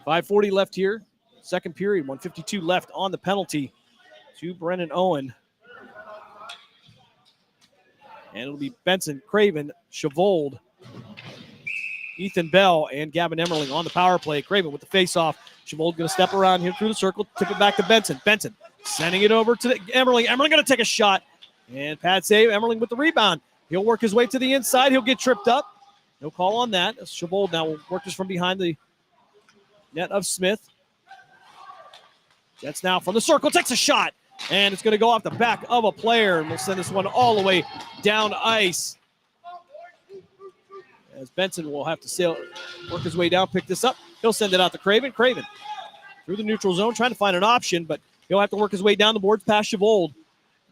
Speaker 12: 5:40 left here. Second period. 1:52 left on the penalty to Brennan Owen. And it'll be Benson, Craven, Chavold, Ethan Bell, and Gavin Emmerling on the power play. Craven with the face-off. Chavold going to step around here through the circle, tip it back to Benson. Benson sending it over to Emmerling. Emmerling going to take a shot. And pad save. Emmerling with the rebound. He'll work his way to the inside. He'll get tripped up. No call on that. Chavold now will work this from behind the net of Smith. Jets now from the circle. Takes a shot. And it's going to go off the back of a player. And we'll send this one all the way down ice. As Benson will have to work his way down, pick this up. He'll send it out to Craven. Craven through the neutral zone, trying to find an option, but he'll have to work his way down the boards past Chavold.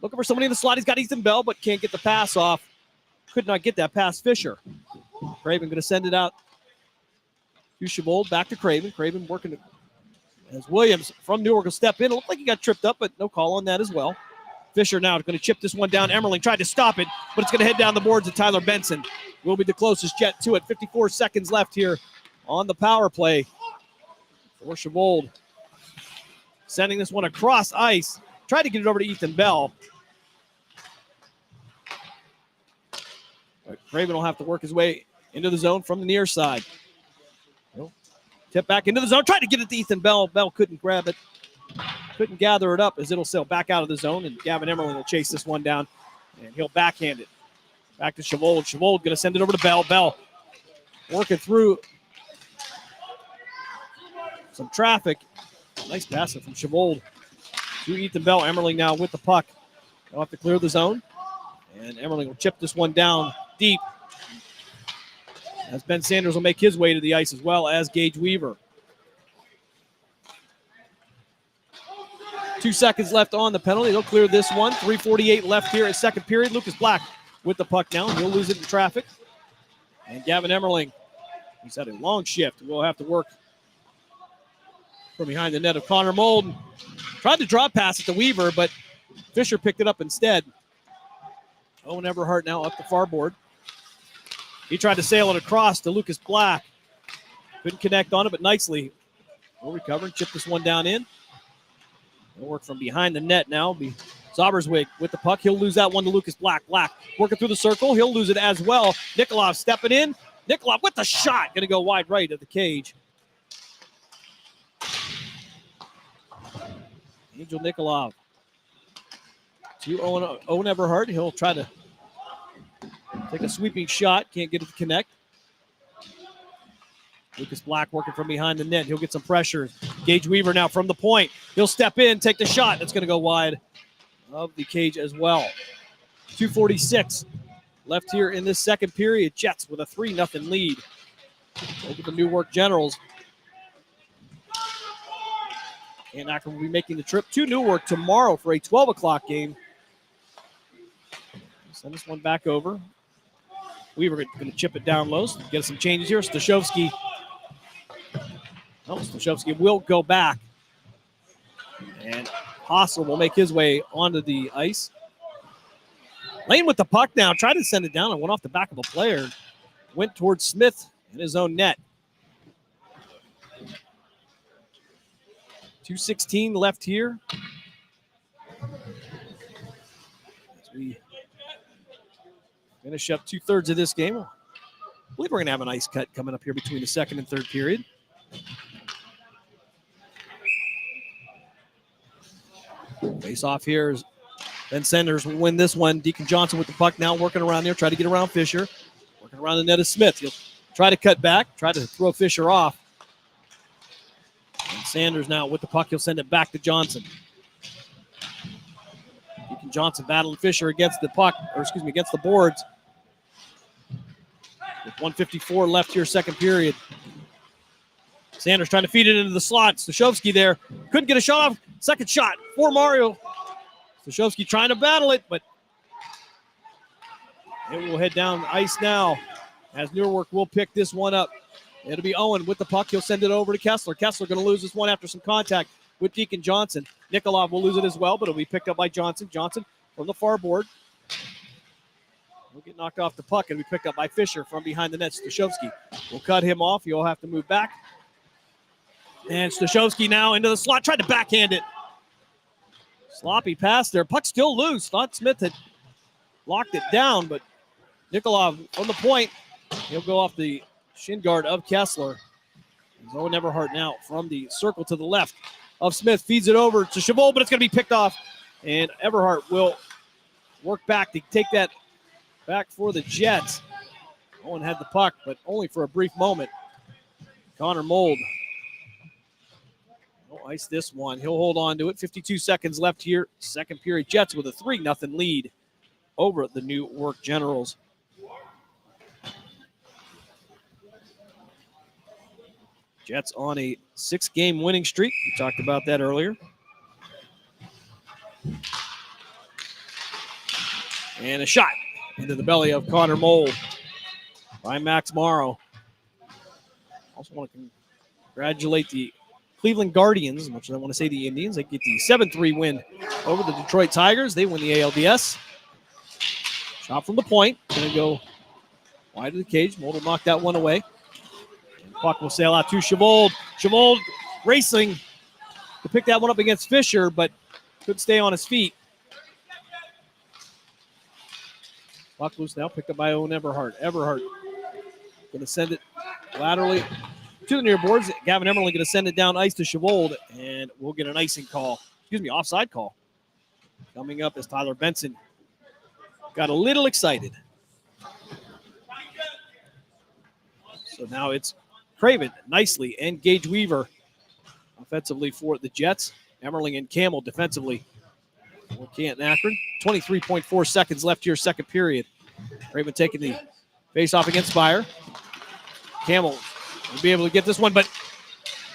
Speaker 12: Looking for somebody in the slot. He's got Ethan Bell, but can't get the pass off. Could not get that past Fisher. Craven going to send it out to Chavold, back to Craven. Craven working as Williams from Newark will step in. It looked like he got tripped up, but no call on that as well. Fisher now going to chip this one down. Emmerling tried to stop it, but it's going to head down the boards to Tyler Benson. Will be the closest Jet to it. 54 seconds left here on the power play for Chavold. Sending this one across ice. Tried to get it over to Ethan Bell. But Craven will have to work his way into the zone from the near side. Tip back into the zone. Tried to get it to Ethan Bell. Bell couldn't grab it. Couldn't gather it up as it'll sail back out of the zone. And Gavin Emmerling will chase this one down. And he'll backhand it. Back to Chavold. Chavold going to send it over to Bell. Bell working through some traffic. Nice pass from Chavold to Ethan Bell. Emmerling now with the puck. They'll have to clear the zone. And Emmerling will chip this one down deep. As Ben Sanders will make his way to the ice as well as Gage Weaver. 2 seconds left on the penalty. They'll clear this one. 3:48 left here at second period. Lucas Black with the puck now. He'll lose it in traffic. And Gavin Emmerling, he's had a long shift. We'll have to work from behind the net of Connor Mold. Tried to drop pass it to Weaver, but Fisher picked it up instead. Owen Everhart now up the far board. He tried to sail it across to Lucas Black. Couldn't connect on it, but nicely. We'll recover and chip this one down in. They'll work from behind the net now. Zauberswig with the puck. He'll lose that one to Lucas Black. Black working through the circle. He'll lose it as well. Nikolov stepping in. Nikolov with the shot. Going to go wide right of the cage. Angel Nikolov to Owen Everhart. He'll try to take a sweeping shot. Can't get it to connect. Lucas Black working from behind the net. He'll get some pressure. Gage Weaver now from the point. He'll step in, take the shot. That's going to go wide of the cage as well. 2:46 left here in this second period. Jets with a 3-0 lead over the Newark Generals. And Akron will be making the trip to Newark tomorrow for a 12 o'clock game. Send this one back over. Weaver going to chip it down low. So get some changes here. Stashowski will go back. And Hassel will make his way onto the ice. Lane with the puck now. Tried to send it down and went off the back of a player. Went towards Smith in his own net. 2:16 left here. As we finish up 2/3 of this game. I believe we're going to have an ice cut coming up here between the second and third period. Face off here is Ben Sanders will win this one. Deacon Johnson with the puck now working around there. Try to get around Fisher. Working around the net of Smith. He'll try to cut back. Try to throw Fisher off. And Sanders now with the puck. He'll send it back to Johnson. Deacon Johnson battling Fisher against the puck, against the boards. With 1:54 left here, second period. Sanders trying to feed it into the slot. Stashowski there. Couldn't get a shot off. Second shot for Mario. Stashowski trying to battle it, but it will head down the ice now as Newark will pick this one up. It'll be Owen with the puck. He'll send it over to Kessler. Kessler going to lose this one after some contact with Deacon Johnson. Nikolov will lose it as well, but it'll be picked up by Johnson. Johnson from the far board. He'll get knocked off the puck and be picked up by Fisher from behind the net. Stashowski will cut him off. He'll have to move back. And Stashowski now into the slot. Tried to backhand it. Sloppy pass there. Puck still loose. Thought Smith had locked it down, but Nikolov on the point. He'll go off the shin guard of Kessler. Owen Everhart now from the circle to the left of Smith. Feeds it over to Chabot, but it's going to be picked off. And Everhart will work back to take that back for the Jets. Owen had the puck, but only for a brief moment. Connor Mold will ice this one. He'll hold on to it. 52 seconds left here. Second period. Jets with a 3-0 lead over the Newark Generals. Jets on a 6-game winning streak. We talked about that earlier. And a shot into the belly of Connor Mold by Max Morrow. Also want to congratulate the Cleveland Guardians, as much as I want to say the Indians. They get the 7-3 win over the Detroit Tigers. They win the ALDS. Shot from the point. Going to go wide of the cage. Mold will knock that one away. And puck will sail out to Chavold. Chavold racing to pick that one up against Fisher, but couldn't stay on his feet. Puck loose now, picked up by Owen Everhart. Everhart going to send it laterally to the near boards. Gavin Emerling going to send it down ice to Chavold, and we'll get an offside call. Coming up as Tyler Benson got a little excited. So now it's Craven nicely and Gage Weaver offensively for the Jets. Emerling and Campbell defensively for Canton-Akron. 23.4 seconds left here, second period. Craven taking the face-off against Spire. Campbell will be able to get this one, but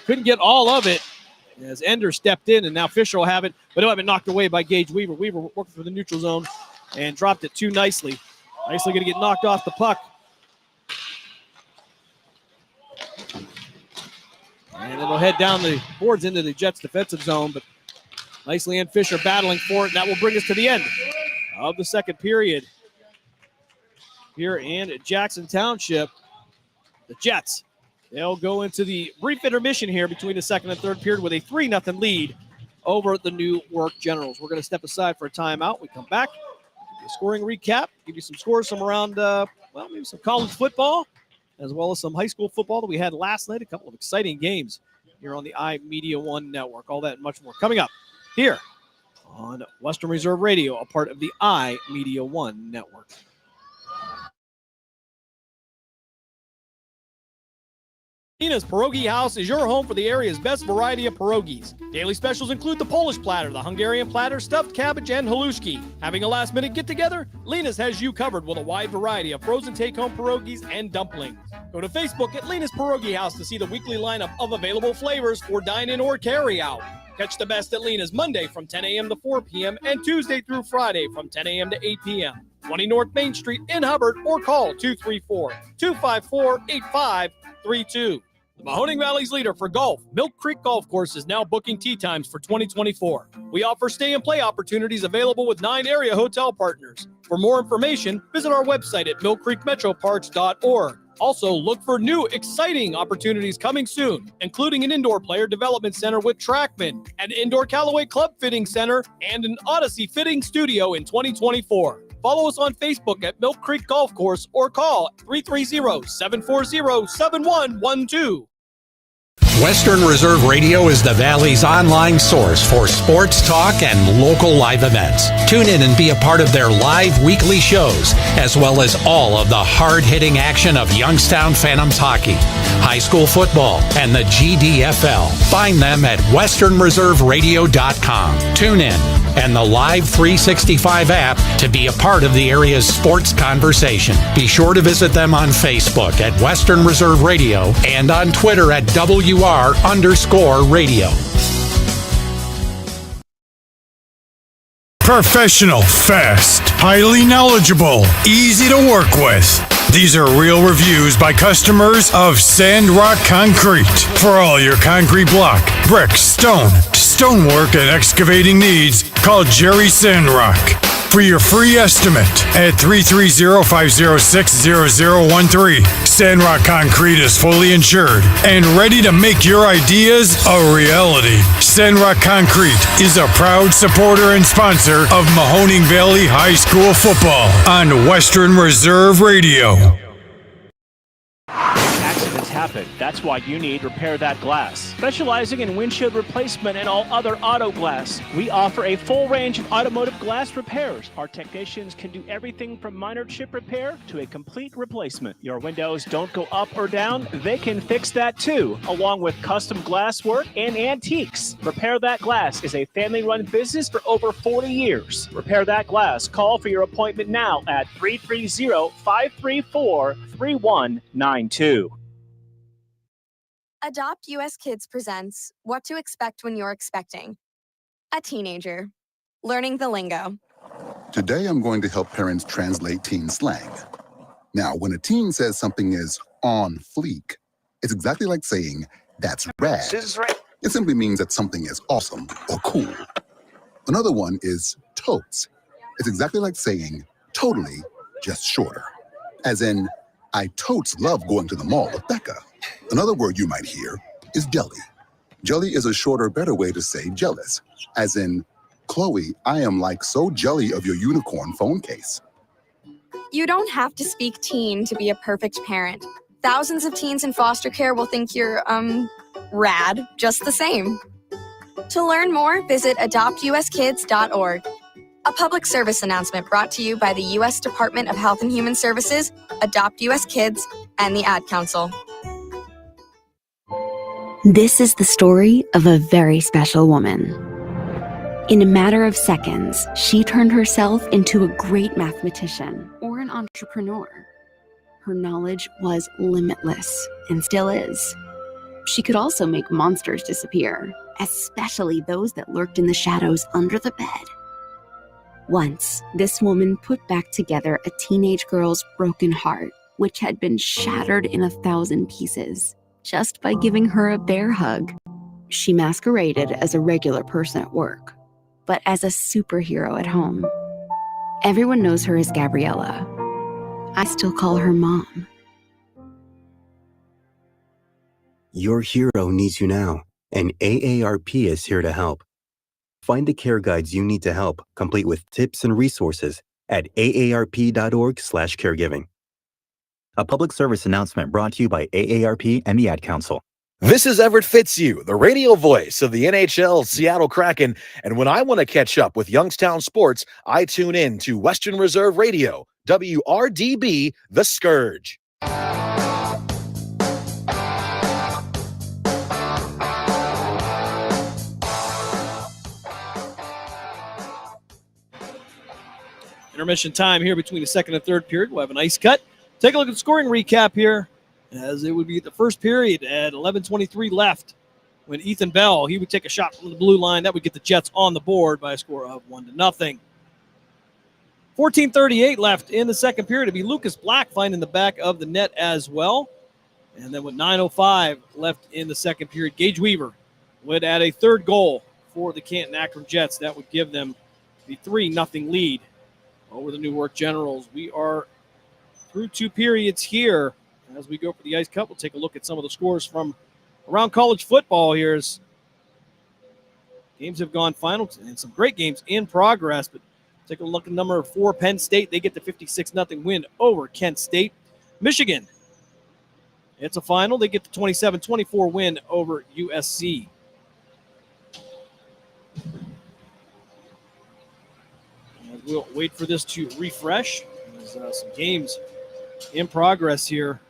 Speaker 12: couldn't get all of it as Ender stepped in, and now Fisher will have it, but it'll have been knocked away by Gage Weaver. Weaver working for the neutral zone and dropped it too nicely. Nicely going to get knocked off the puck. And it'll head down the boards into the Jets' defensive zone, but nicely and Fisher battling for it, and that will bring us to the end of the second period. Here in Jackson Township, the Jets, they'll go into the brief intermission here between the second and third period with a 3-0 lead over the Newark Generals. We're going to step aside for a timeout. We come back, give you a scoring recap, give you some scores from around, maybe some college football, as well as some high school football that we had last night. A couple of exciting games here on the iMedia One Network. All that and much more coming up here on Western Reserve Radio, a part of the iMedia One Network. Nina's Pierogi House is your home for the area's best variety of pierogies. Daily specials include the Polish platter, the Hungarian platter, stuffed cabbage, and halushki. Having a last-minute get-together? Lena's has you covered with a wide variety of frozen take-home pierogies and dumplings. Go to Facebook at Lena's Pierogi House to see the weekly lineup of available flavors for dine-in or carry-out. Catch the best at Lena's Monday from 10 a.m. to 4 p.m. and Tuesday through Friday from 10 a.m. to 8 p.m. 20 North Main Street in Hubbard, or call 234-254-8532. The Mahoning Valley's leader for golf, Milk Creek Golf Course, is now booking tee times for 2024. We offer stay and play opportunities available with 9 area hotel partners. For more information, visit our website at millcreekmetroparks.org. Also, look for new, exciting opportunities coming soon, including an indoor player development center with Trackman, an indoor Callaway Club Fitting Center, and an Odyssey Fitting Studio in 2024. Follow us on Facebook at Milk Creek Golf Course or call 330-740-7112.
Speaker 13: Western Reserve Radio is the Valley's online source for sports talk and local live events. Tune in and be a part of their live weekly shows, as well as all of the hard-hitting action of Youngstown Phantoms hockey, high school football, and the GDFL. Find them at westernreserveradio.com. Tune in and the Live 365 app to be a part of the area's sports conversation. Be sure to visit them on Facebook at Western Reserve Radio and on Twitter at WR_radio.
Speaker 11: Professional, fast, highly knowledgeable, easy to work with. These are real reviews by customers of Sandrock Concrete. For all your concrete block, brick, stone, stonework, and excavating needs, call Jerry Sandrock. For your free estimate at 330-506-0013. Sandrock Concrete is fully insured and ready to make your ideas a reality. Sandrock Concrete is a proud supporter and sponsor of Mahoning Valley High School football on Western Reserve Radio.
Speaker 16: Accidents happen. That's why you need Repair That Glass. Specializing in windshield replacement and all other auto glass, we offer a full range of automotive glass repairs. Our technicians can do everything from minor chip repair to a complete replacement. Your windows don't go up or down, they can fix that too, along with custom glass work and antiques. Repair That Glass is a family-run business for over 40 years. Repair That Glass. Call for your appointment now at 330-534-3192.
Speaker 7: Adopt US Kids presents What to Expect When You're Expecting. A teenager. Learning the lingo.
Speaker 17: Today, I'm going to help parents translate teen slang. Now, when a teen says something is on fleek, it's exactly like saying, that's rad. It simply means that something is awesome or cool. Another one is totes. It's exactly like saying, totally, just shorter. As in, I totes love going to the mall with Becca. Another word you might hear is jelly. Jelly is a shorter, better way to say jealous. As in, Chloe, I am like so jelly of your unicorn phone case.
Speaker 7: You don't have to speak teen to be a perfect parent. Thousands of teens in foster care will think you're, rad just the same. To learn more, visit adoptuskids.org. A public service announcement brought to you by the U.S. Department of Health and Human Services, Adopt U.S. Kids, and the Ad Council.
Speaker 18: This is the story of a very special woman. In a matter of seconds, she turned herself into a great mathematician or an entrepreneur. Her knowledge was limitless and still is. She could also make monsters disappear, especially those that lurked in the shadows under the bed. Once, this woman put back together a teenage girl's broken heart, which had been shattered in 1,000 pieces, just by giving her a bear hug. She masqueraded as a regular person at work, but as a superhero at home. Everyone knows her as Gabriella. I still call her Mom.
Speaker 19: Your hero needs you now, and AARP is here to help. Find the care guides you need to help, complete with tips and resources at aarp.org/caregiving. A public service announcement brought to you by AARP and the Ad Council.
Speaker 14: This is Everett Fitzhugh, the radio voice of the NHL Seattle Kraken, and when I want to catch up with Youngstown sports, I tune in to Western Reserve Radio, WRDB, The Scourge.
Speaker 12: Intermission time here between the second and third period. We'll have an ice cut. Take a look at the scoring recap here, as it would be the first period at 11:23 left when Ethan Bell, he would take a shot from the blue line. That would get the Jets on the board by a score of 1-0. 14:38 left in the second period. It'd be Lucas Black finding the back of the net as well. And then with 9:05 left in the second period, Gage Weaver would add a third goal for the Canton-Akron Jets. That would give them the 3-0 lead over the Newark Generals. We are through two periods here. As we go for the ice cut, we'll take a look at some of the scores from around college football here. As games have gone final and some great games in progress. But take a look at number 4, Penn State. They get the 56-0 win over Kent State. Michigan, it's a final. They get the 27-24 win over USC. And we'll wait for this to refresh. There's some games in progress here.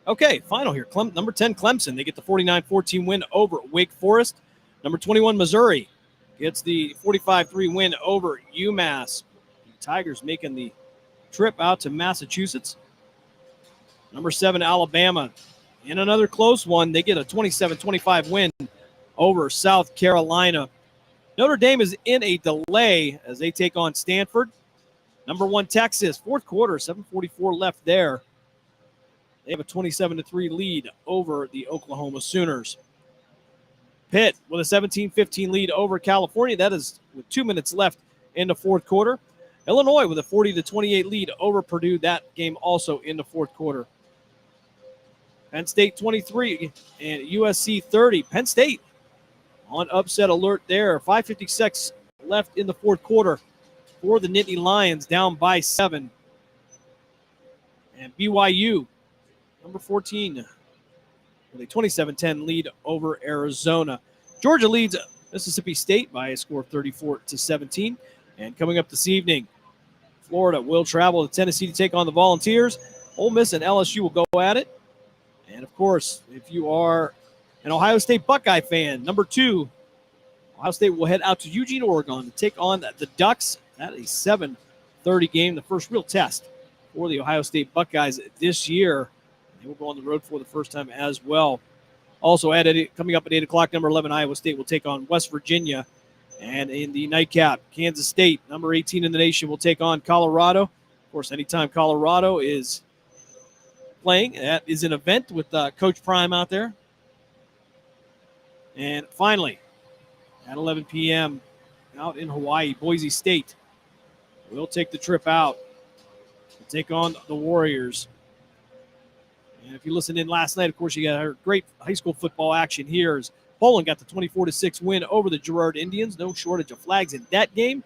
Speaker 12: Okay, final here. Number 10, Clemson. They get the 49-14 win over Wake Forest. Number 21, Missouri gets the 45-3 win over UMass. The Tigers making the trip out to Massachusetts. Number 7, Alabama. In another close one, they get a 27-25 win over South Carolina. Notre Dame is in a delay as they take on Stanford. Number 1, Texas. Fourth quarter, 7:44 left there. They have a 27-3 lead over the Oklahoma Sooners. Pitt with a 17-15 lead over California. That is with 2 minutes left in the fourth quarter. Illinois with a 40-28 lead over Purdue. That game also in the fourth quarter. Penn State 23 and USC 30. Penn State on upset alert there. 5:56 left in the fourth quarter for the Nittany Lions, down by 7. And BYU, number 14, with a 27-10 lead over Arizona. Georgia leads Mississippi State by a score of 34-17. And coming up this evening, Florida will travel to Tennessee to take on the Volunteers. Ole Miss and LSU will go at it. And, of course, if you are an Ohio State Buckeye fan, number 2, Ohio State will head out to Eugene, Oregon to take on the Ducks. That is a 7:30 game, the first real test for the Ohio State Buckeyes this year. They will go on the road for the first time as well. Also, coming up at 8 o'clock, number 11, Iowa State will take on West Virginia. And in the nightcap, Kansas State, number 18 in the nation, will take on Colorado. Of course, anytime Colorado is playing, that is an event with Coach Prime out there. And finally, at 11 p.m., out in Hawaii, Boise State will take the trip out to take on the Warriors. And if you listened in last night, of course, you got great high school football action here as Poland got the 24-6 win over the Girard Indians. No shortage of flags in that game.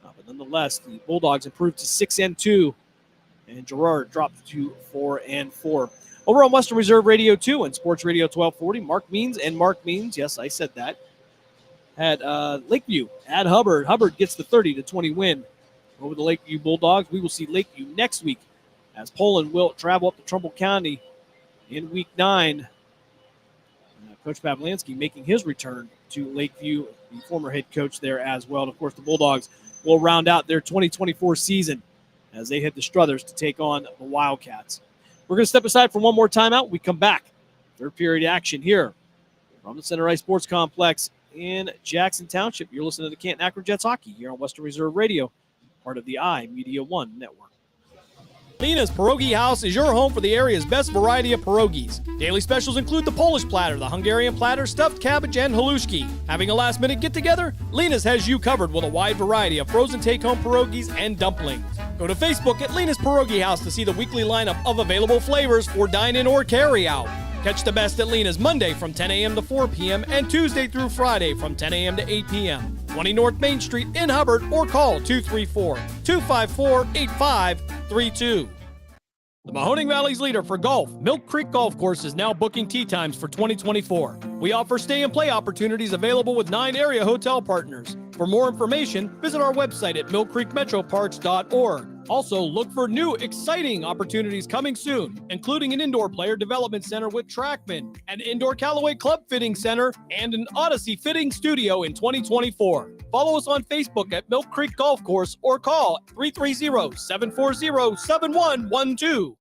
Speaker 12: But nonetheless, the Bulldogs improved to 6-2, and Girard dropped to 4-4. Over on Western Reserve Radio 2 and Sports Radio 1240, Mark Means, yes, I said that, had Lakeview at Hubbard. Hubbard gets the 30-20 win over the Lakeview Bulldogs. We will see Lakeview next week as Poland will travel up to Trumbull County in Week 9. Coach Pavlansky making his return to Lakeview, the former head coach there as well. And, of course, the Bulldogs will round out their 2024 season as they head to Struthers to take on the Wildcats. We're going to step aside for one more timeout. We come back. Third period action here from the Center Ice Sports Complex in Jackson Township. You're listening to the Canton-Akron Jets hockey here on Western Reserve Radio, part of the iMedia One network.
Speaker 20: Lena's Pierogi House is your home for the area's best variety of pierogies. Daily specials include the Polish platter, the Hungarian platter, stuffed cabbage, and halushki. Having a last-minute get-together? Lena's has you covered with a wide variety of frozen take-home pierogies and dumplings. Go to Facebook at Lena's Pierogi House to see the weekly lineup of available flavors for dine-in or carry-out. Catch the best at Lena's Monday from 10 a.m. to 4 p.m. and Tuesday through Friday from 10 a.m. to 8 p.m. 20 North Main Street in Hubbard or call 234-254-8532. The Mahoning Valley's leader for golf, Milk Creek Golf Course, is now booking tee times for 2024. We offer stay and play opportunities available with 9 area hotel partners. For more information, visit our website at millcreekmetroparks.org. Also, look for new, exciting opportunities coming soon, including an indoor player development center with Trackman, an indoor Callaway Club Fitting Center, and an Odyssey Fitting Studio in 2024. Follow us on Facebook at Milk Creek Golf Course or call 330-740-7112.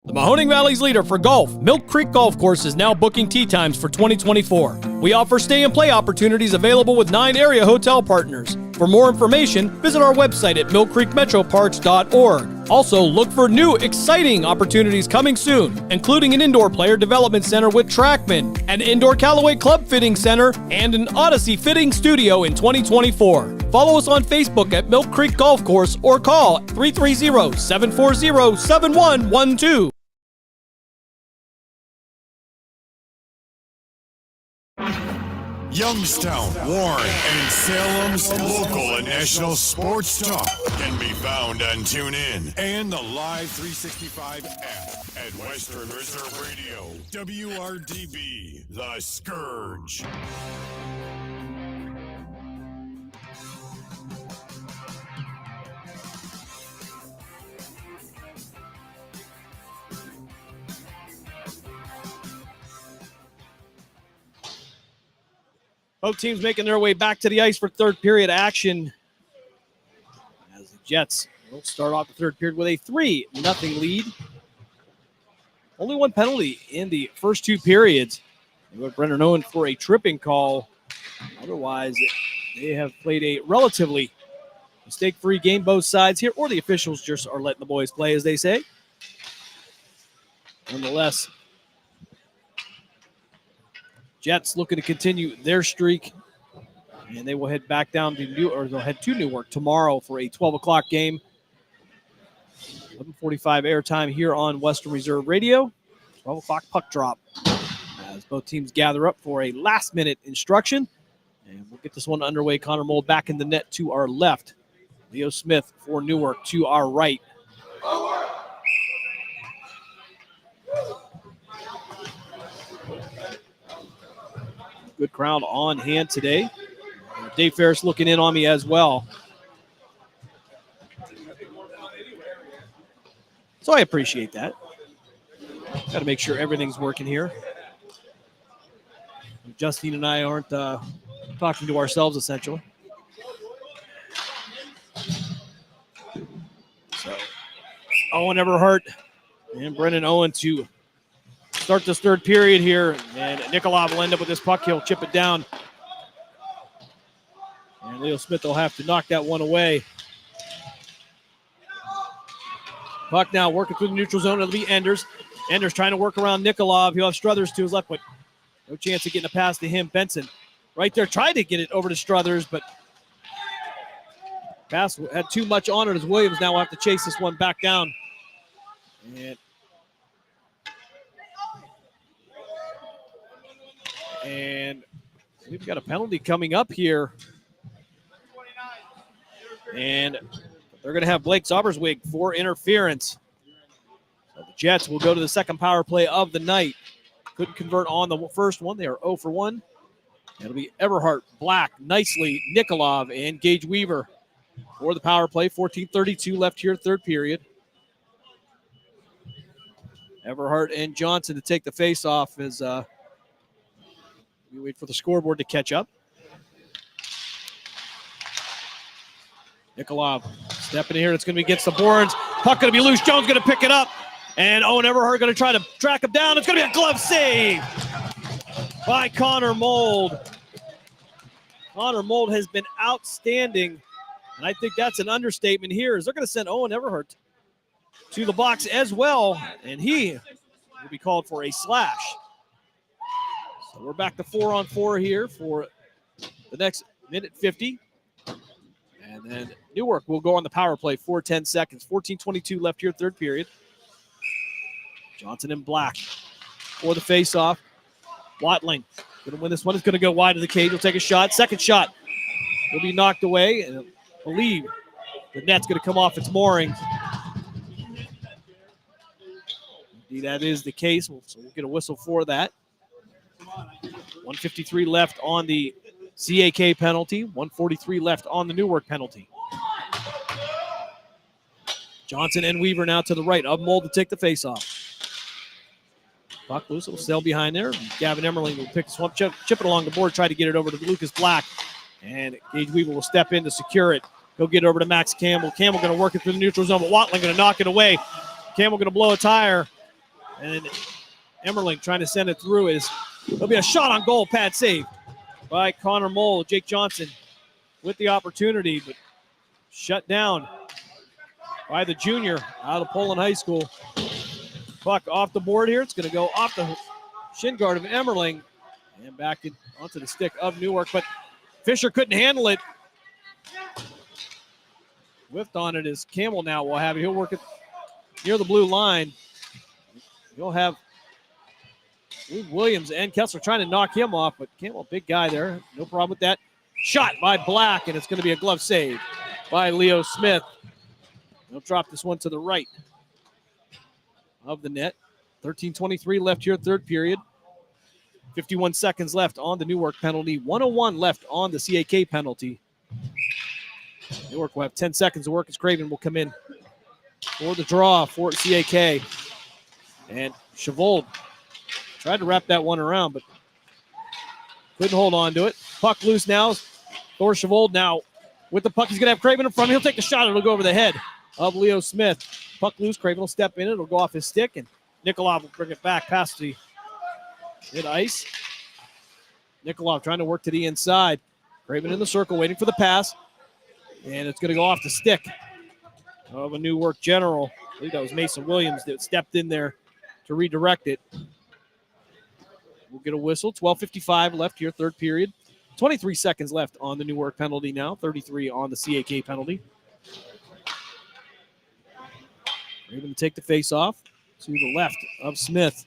Speaker 20: The Mahoning Valley's leader for golf, Milk Creek Golf Course, is now booking tee times for 2024. We offer stay and play opportunities available with 9 area hotel partners. For more information, visit our website at millcreekmetroparks.org. Also, look for new, exciting opportunities coming soon, including an indoor player development center with Trackman, an indoor Callaway Club Fitting Center, and an Odyssey Fitting Studio in 2024. Follow us on Facebook at Milk Creek Golf Course or call 330-740-7112.
Speaker 11: Youngstown, Warren, and Salem's local and national sports talk can be found on TuneIn and the Live 365 app at Western Reserve Radio, WRDB, The Scourge.
Speaker 12: Both teams making their way back to the ice for third period action as the Jets will start off the third period with a 3-0 lead. Only one penalty in the first two periods. They went Brendan Owen for a tripping call. Otherwise, they have played a relatively mistake-free game both sides here, or the officials just are letting the boys play, as they say. Nonetheless, Jets looking to continue their streak, and they will head back down to they'll head to Newark tomorrow for a 12 o'clock game. 11:45 airtime here on Western Reserve Radio. 12 o'clock puck drop as both teams gather up for a last-minute instruction. And we'll get this one underway. Connor Mold back in the net to our left. Leo Smith for Newark to our right. Good crowd on hand today. Dave Ferris looking in on me as well. So I appreciate that. Got to make sure everything's working here. Justine and I aren't talking to ourselves, essentially. So Owen Everhart and Brendan Owen to start this third period here, and Nikolov will end up with this puck. He'll chip it down. And Leo Smith will have to knock that one away. Puck now working through the neutral zone. It'll be Enders. Enders trying to work around Nikolov. He'll have Struthers to his left, but no chance of getting a pass to him. Benson right there tried to get it over to Struthers, but pass had too much on it as Williams now will have to chase this one back down. And And we've got a penalty coming up here. And they're going to have Blake Zauberswig for interference. So the Jets will go to the second power play of the night. Couldn't convert on the first one. They are 0 for 1. It'll be Everhart, Black, Nicely, Nikolov, and Gage Weaver for the power play. 14:32 left here, third period. Everhart and Johnson to take the face-off as we wait for the scoreboard to catch up. Nikolov stepping in here. It's going to be against the boards. Puck going to be loose. Jones going to pick it up. And Owen Everhart going to try to track him down. It's going to be a glove save by Connor Mold. Connor Mold has been outstanding. And I think that's an understatement here, is they're going to send Owen Everhart to the box as well. And he will be called for a slash. So we're back to 4-on-4 here for the next minute 50. And then Newark will go on the power play for 10 seconds. 14:22 left here, third period. Johnson and Black for the face-off. Watling going to win this one. It's going to go wide of the cage. He'll take a shot. Second shot will be knocked away. And I believe the net's going to come off its moorings. Indeed, that is the case. So we'll get a whistle for that. 1:53 left on the CAK penalty. 1:43 left on the Newark penalty. Johnson and Weaver now to the right of Mold to take the face-off. Puck loose, it'll sail behind there. Gavin Emmerling will pick this one, chip it along the board, try to get it over to Lucas Black. And Gage Weaver will step in to secure it. He'll get it over to Max Campbell. Campbell going to work it through the neutral zone, but Watling going to knock it away. Campbell going to blow a tire. And Emmerling trying to send it through. There'll be a shot on goal, pad save by Connor Mold. Jake Johnson with the opportunity, but shut down by the junior out of Poland High School. Puck off the board here. It's going to go off the shin guard of Emmerling and back onto the stick of Newark, but Fisher couldn't handle it. Whiffed on it as Campbell now will have it. He'll work it near the blue line. He'll have Williams and Kessler trying to knock him off, but Campbell, big guy there. No problem with that. Shot by Black, and it's going to be a glove save by Leo Smith. He'll drop this one to the right of the net. 13:23 left here, third period. 51 seconds left on the Newark penalty. 1:01 left on the CAK penalty. Newark will have 10 seconds to work as Craven will come in for the draw for CAK. And Chavold tried to wrap that one around, but couldn't hold on to it. Puck loose now. Thor Chavold now with the puck. He's going to have Craven in front. He'll take the shot. It'll go over the head of Leo Smith. Puck loose. Craven will step in. It'll go off his stick, and Nikolov will bring it back past the mid-ice. Nikolov trying to work to the inside. Craven in the circle, waiting for the pass. And it's going to go off the stick of a Newark general. I believe that was Mason Williams that stepped in there to redirect it. We'll get a whistle. 12:55 left here, third period. 23 seconds left on the Newark penalty now. 33 on the CAK penalty. We're going to take the face off to the left of Smith.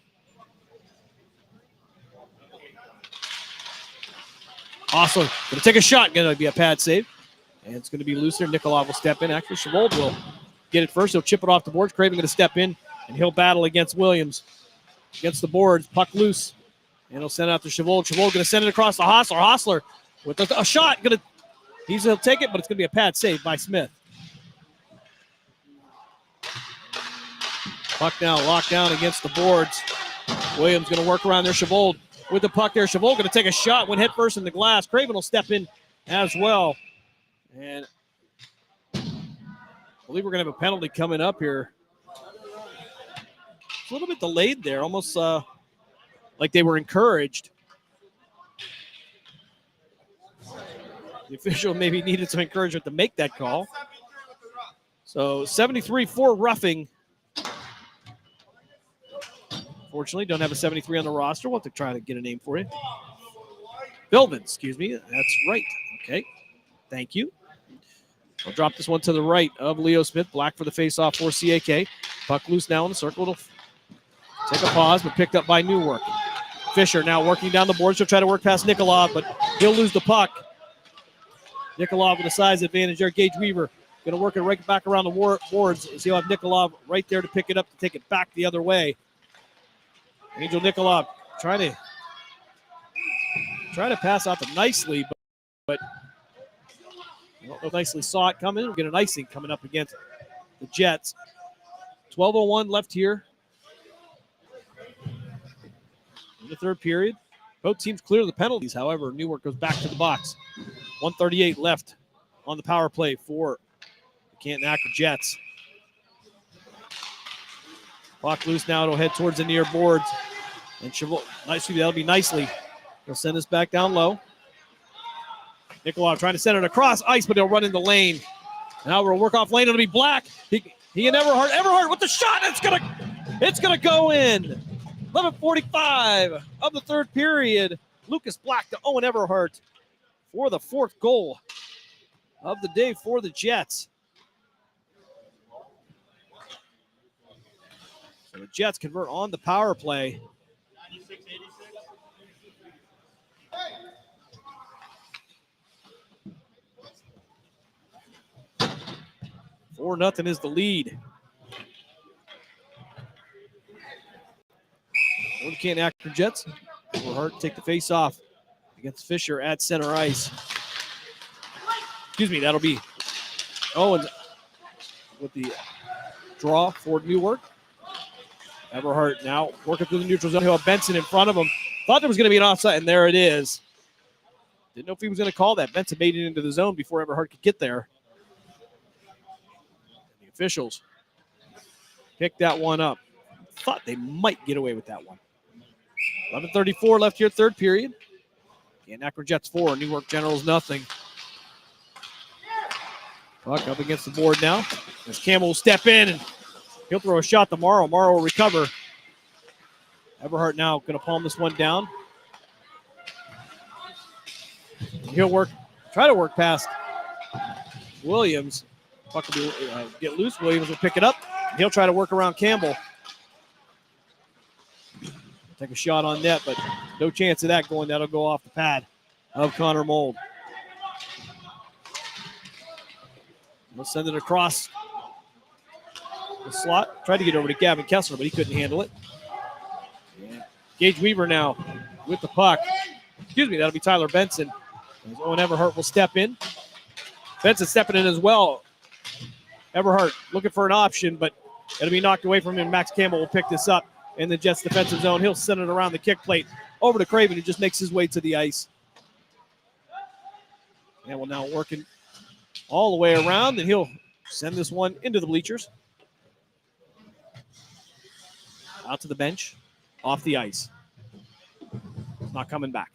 Speaker 12: Also, going to take a shot. Going to be a pad save. And it's going to be looser. Nikolov will step in. Actually, Chavold will get it first. He'll chip it off the boards. Craven going to step in, and he'll battle against Williams. Against the boards. Puck loose. And he'll send it out to Chavold. Chavold going to send it across to Hostler. Hostler with a shot. He'll take it, but it's going to be a pad save by Smith. Puck now locked down against the boards. Williams going to work around there. Chavold with the puck there. Chavold going to take a shot, went head first in the glass. Craven will step in as well. And I believe we're going to have a penalty coming up here. It's a little bit delayed there, almost like they were encouraged. The official maybe needed some encouragement to make that call. So 73 for roughing. Fortunately, don't have a 73 on the roster. We'll have to try to get a name for you. Billman, excuse me. That's right. Okay. Thank you. I'll drop this one to the right of Leo Smith. Black for the faceoff for CAK. Puck loose now in the circle. It'll take a pause, but picked up by Newark. Fisher now working down the board. She'll try to work past Nikolov, but he'll lose the puck. Nikolov with a size advantage there. Gage Weaver going to work it right back around the boards. So he'll have Nikolov right there to pick it up, to take it back the other way. Angel Nikolov trying to pass out them nicely, but I don't know if nicely saw it coming. We'll get an icing coming up against the Jets. 12:01 left here in the third period. Both teams clear the penalties. However, Newark goes back to the box. 1:38 left on the power play for the Canton-Akron Jets. Puck loose now. It'll head towards the near boards. And that'll be nicely. He'll send this back down low. Nikolov trying to send it across ice, but he'll run in the lane. Now we'll work off lane. It'll be Black. He and Everhart. Everhart with the shot. It's gonna go in. 11:45 of the third period. Lucas Black to Owen Everhart for the fourth goal of the day for the Jets. So the Jets convert on the power play. 4-0 is the lead. For the Canton-Akron Jets. Everhart take the face off against Fisher at center ice. Excuse me, that'll be Owens with the draw for Newark. Everhart now working through the neutral zone. He'll have Benson in front of him. Thought there was going to be an offside, and there it is. Didn't know if he was going to call that. Benson made it into the zone before Everhart could get there. The officials picked that one up. Thought they might get away with that one. 11:34 left here, third period. Canton-Akron Jets 4, Newark Generals nothing. Puck up against the board now. As Campbell will step in and he'll throw a shot to Morrow. Morrow will recover. Everhart now going to palm this one down. He'll try to work past Williams. Puck will get loose. Williams will pick it up. He'll try to work around Campbell. Take a shot on net, but no chance of that going. That'll go off the pad of Connor Mold. We'll send it across the slot. Tried to get over to Gavin Kessler, but he couldn't handle it. Yeah. Gage Weaver now with the puck. Excuse me, that'll be Tyler Benson. As Owen Everhart will step in. Benson stepping in as well. Everhart looking for an option, but it'll be knocked away from him. Max Campbell will pick this up in the Jets defensive zone. He'll send it around the kick plate over to Craven, who just makes his way to the ice. And we're now working all the way around, and he'll send this one into the bleachers. Out to the bench, off the ice. Not coming back.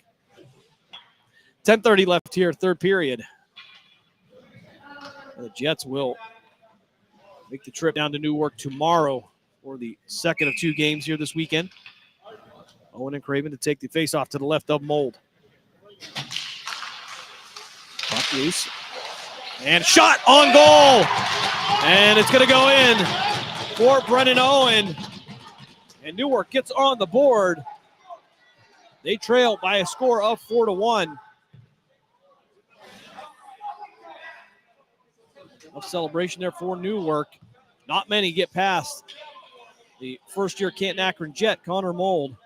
Speaker 12: 10:30 left here, third period. The Jets will make the trip down to Newark tomorrow for the second of two games here this weekend. Owen and Craven to take the face-off to the left of Mold. Puck loose. And shot on goal. And it's going to go in for Brennan Owen. And Newark gets on the board. They trail by a score of 4-1. Of celebration there for Newark. Not many get past the first-year Canton-Akron Jet, Connor Mold.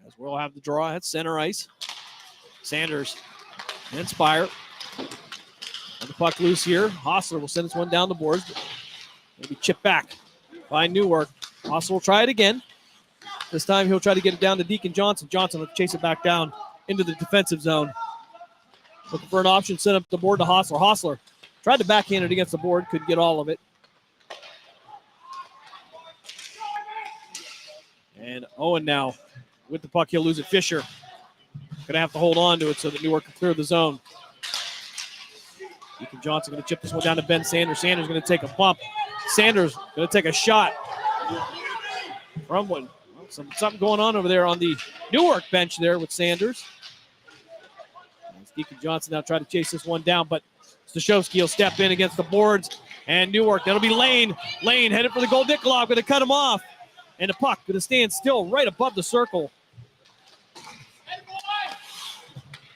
Speaker 12: As we'll have the draw at center ice. Sanders and Spire. And the puck loose here. Hostler will send this one down the boards. Maybe chipped back by Newark. Hostler will try it again. This time he'll try to get it down to Deacon Johnson. Johnson will chase it back down into the defensive zone. Looking for an option, sent up the board to Hostler. Hostler tried to backhand it against the board, couldn't get all of it. And Owen now with the puck, he'll lose it. Fisher gonna have to hold on to it so that Newark can clear the zone. Deacon Johnson gonna chip this one down to Ben Sanders. Sanders gonna take a bump. Sanders gonna take a shot from one. Something going on over there on the Newark bench there with Sanders. Deacon Johnson now trying to chase this one down, but Stashowski will step in against the boards, and Newark. That'll be Lane. Lane headed for the goal. Nikolov going to cut him off, and the puck going to stand still right above the circle.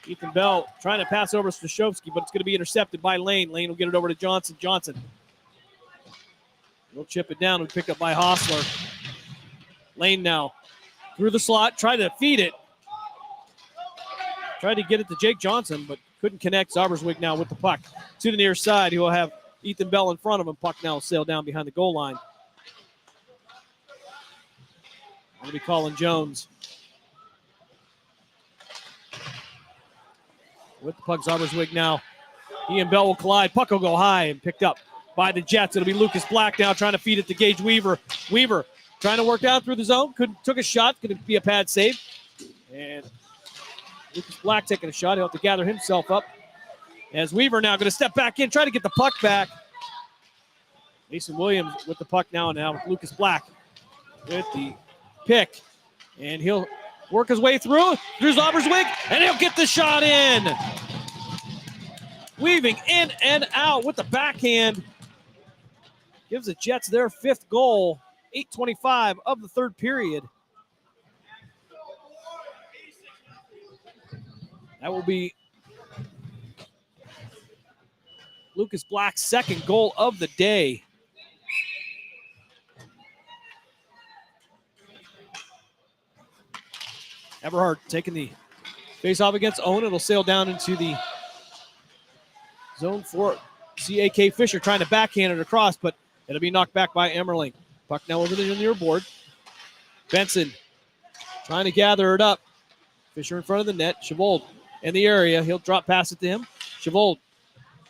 Speaker 12: Ethan Bell trying to pass over to Stashowski, but it's going to be intercepted by Lane. Lane will get it over to Johnson. Johnson will chip it down and pick up by Hostler. Lane now through the slot, trying to feed it. Tried to get it to Jake Johnson, but couldn't connect. Zauberswig now with the puck to the near side. He will have Ethan Bell in front of him. Puck now will sail down behind the goal line. Going to be Colin Jones. With the puck, Zauberswig now. He and Bell will collide. Puck will go high and picked up by the Jets. It'll be Lucas Black now trying to feed it to Gage Weaver. Weaver trying to work out through the zone. Took a shot. Could be a pad save. And Lucas Black taking a shot. He'll have to gather himself up. As Weaver now going to step back in, try to get the puck back. Mason Williams with the puck now, and now Lucas Black with the pick. And he'll work his way through Zauberswig, and he'll get the shot in. Weaving in and out with the backhand. Gives the Jets their 5th goal. 8:25 of the 3rd period. That will be Lucas Black's 2nd goal of the day. Everhart taking the face-off against Owen. It'll sail down into the zone for C.A.K. Fisher, trying to backhand it across, but it'll be knocked back by Emmerling. Puck now over the near board. Benson trying to gather it up. Fisher in front of the net. Chavold in the area. He'll drop pass it to him. Chavold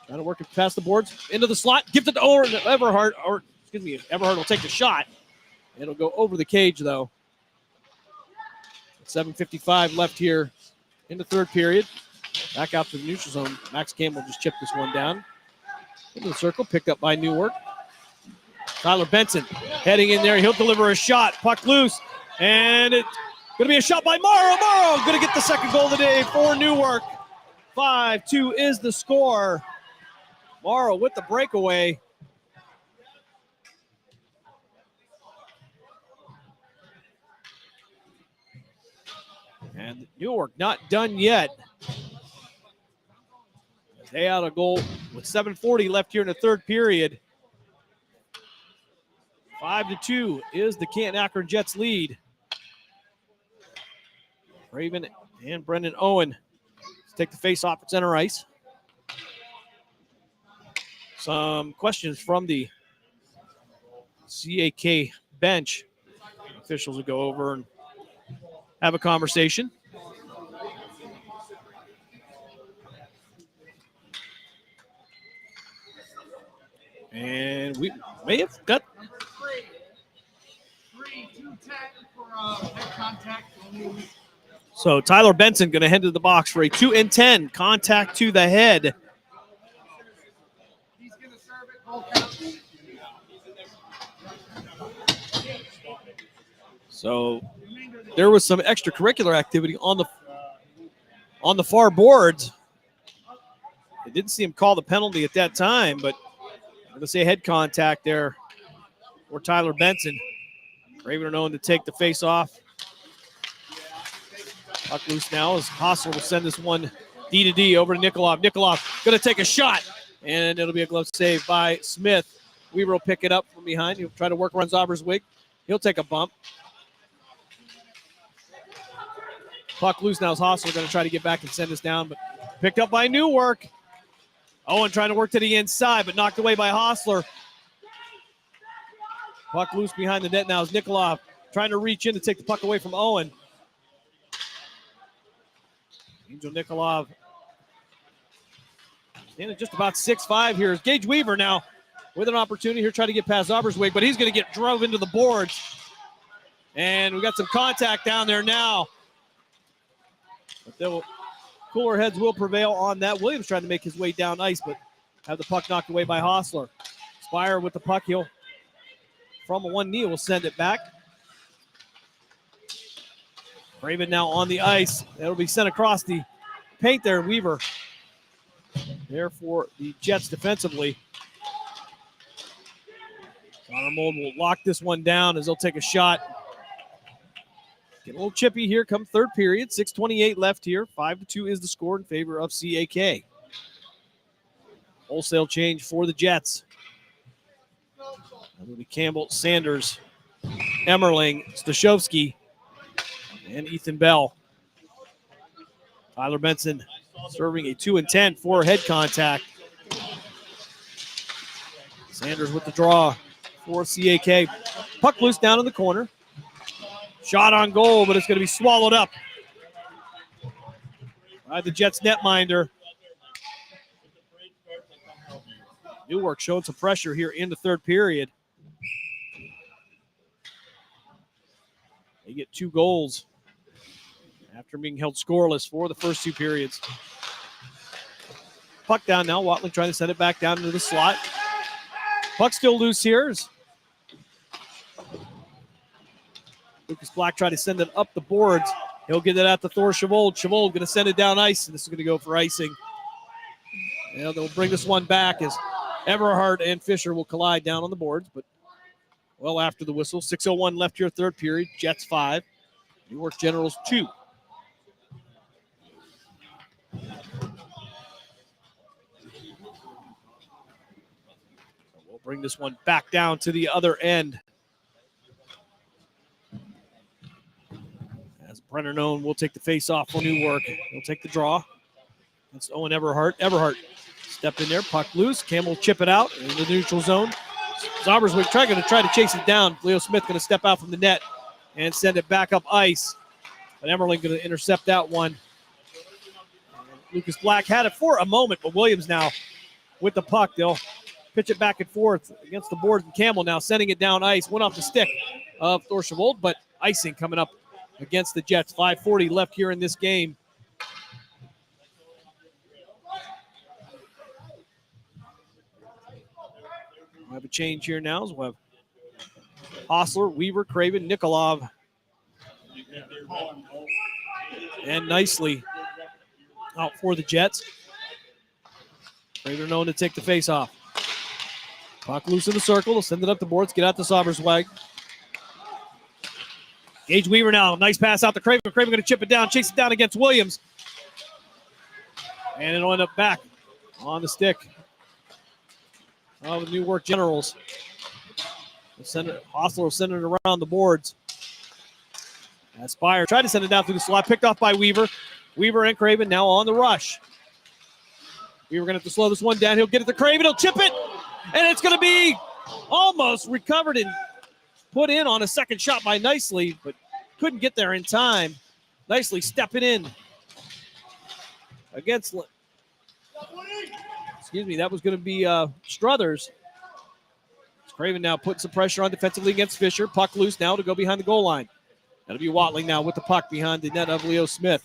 Speaker 12: trying to work it past the boards. Into the slot. Gives it to Everhart. Everhart will take the shot. It'll go over the cage, though. 7:55 left here in the 3rd period. Back out to the neutral zone. Max Campbell just chipped this one down. Into the circle. Picked up by Newark. Tyler Benson heading in there. He'll deliver a shot. Puck loose. And it's going to be a shot by Morrow. Morrow going to get the 2nd goal of the day for Newark. 5-2 is the score. Morrow with the breakaway. And Newark not done yet. They out a goal with 7:40 left here in the 3rd period. 5-2 is the Canton-Akron Jets lead. Raven and Brendan Owen take the face off at center ice. Some questions from the CAK bench. Officials will go over and have a conversation. And we may have got so Tyler Benson going to head to the box for a 2-10 contact to the head. So there was some extracurricular activity on the far boards. I didn't see him call the penalty at that time, but I'm going to say head contact there for Tyler Benson. Raven and Owen to take the face off. Puck loose now as Hostler will send this one D to D over to Nikolov. Nikolov going to take a shot, and it'll be a glove save by Smith. Weaver will pick it up from behind. He'll try to work around Zauberswig. He'll take a bump. Puck loose now as Hostler going to try to get back and send this down, but picked up by Newark. Owen trying to work to the inside, but knocked away by Hostler. Puck loose behind the net now is Nikolov trying to reach in to take the puck away from Owen. Angel Nikolov in at just about 6'5" here is Gage Weaver now with an opportunity here, trying to get past Zauberswig, but he's going to get drove into the boards. And we got some contact down there now. But cooler heads will prevail on that. Williams trying to make his way down ice, but have the puck knocked away by Hostler. Spire with the puck. He'll, from one knee, will send it back. Raven now on the ice. That'll be sent across the paint there. Weaver there for the Jets defensively. Connor Mold will lock this one down as they'll take a shot. Get a little chippy here come third period. 6:28 left here. 5-2 is the score in favor of CAK. Wholesale change for the Jets. That'll be Campbell, Sanders, Emmerling, Stashowski, and Ethan Bell. Tyler Benson serving a 2-10 for head contact. Sanders with the draw for CAK. Puck loose down in the corner. Shot on goal, but it's going to be swallowed up by the Jets netminder. Newark showing some pressure here in the third period. They get 2 goals after being held scoreless for the first 2 periods. Puck down now. Watling trying to send it back down into the slot. Puck still loose here. Lucas Black tried to send it up the boards. He'll get it out to Thor Chavold. Chavold going to send it down ice, and this is going to go for icing. And they'll bring this one back as Everhart and Fisher will collide down on the boards, but well after the whistle. 6:01 left here, third period. Jets 5, Newark Generals 2. We'll bring this one back down to the other end. As Brenner known will take the face off for Newark. He'll take the draw. That's Owen Everhart. Everhart stepped in there, puck loose. Campbell will chip it out in the neutral zone. Zauberswick going to try to chase it down. Leo Smith going to step out from the net and send it back up ice. But Emmerling going to intercept that one. Lucas Black had it for a moment, but Williams now with the puck. They'll pitch it back and forth against the boards. And Campbell now sending it down ice. Went off the stick of Thor Chavold, but icing coming up against the Jets. 5:40 left here in this game. We have a change here now as well. Hostler, Weaver, Craven, Nikolov, and Nicely out for the Jets. Craven known to take the face off. Puck loose in the circle. They'll send it up the boards. Get out to Sauberswag. Gage Weaver now. Nice pass out to Craven. Craven going to chip it down, chase it down against Williams. And it'll end up back on the stick of the Newark Generals. Hostler will send it around the boards. Spire tried to send it down through the slot. Picked off by Weaver. Weaver and Craven now on the rush. Weaver going to have to slow this one down. He'll get it to Craven. He'll chip it. And it's going to be almost recovered and put in on a second shot by Nicely, but couldn't get there in time. Nicely stepping in against, that was going to be Struthers. Craven now putting some pressure on defensively against Fisher. Puck loose now to go behind the goal line. That'll be Watling now with the puck behind the net of Leo Smith.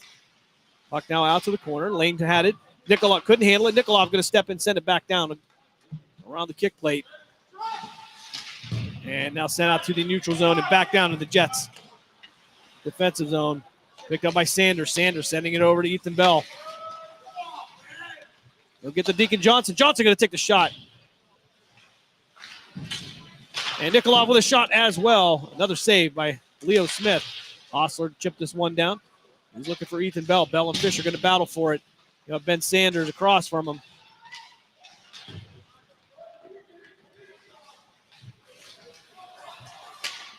Speaker 12: Puck now out to the corner. Lane had it. Nikolov couldn't handle it. Nikolov going to step in, send it back down around the kick plate. And now sent out to the neutral zone and back down to the Jets. Defensive zone. Picked up by Sanders. Sanders sending it over to Ethan Bell. He'll get to Deacon Johnson. Johnson going to take the shot. And Nikolov with a shot as well. Another save by Leo Smith. Hostler chipped this one down. He's looking for Ethan Bell. Bell and Fisher going to battle for it. You have Ben Sanders across from him.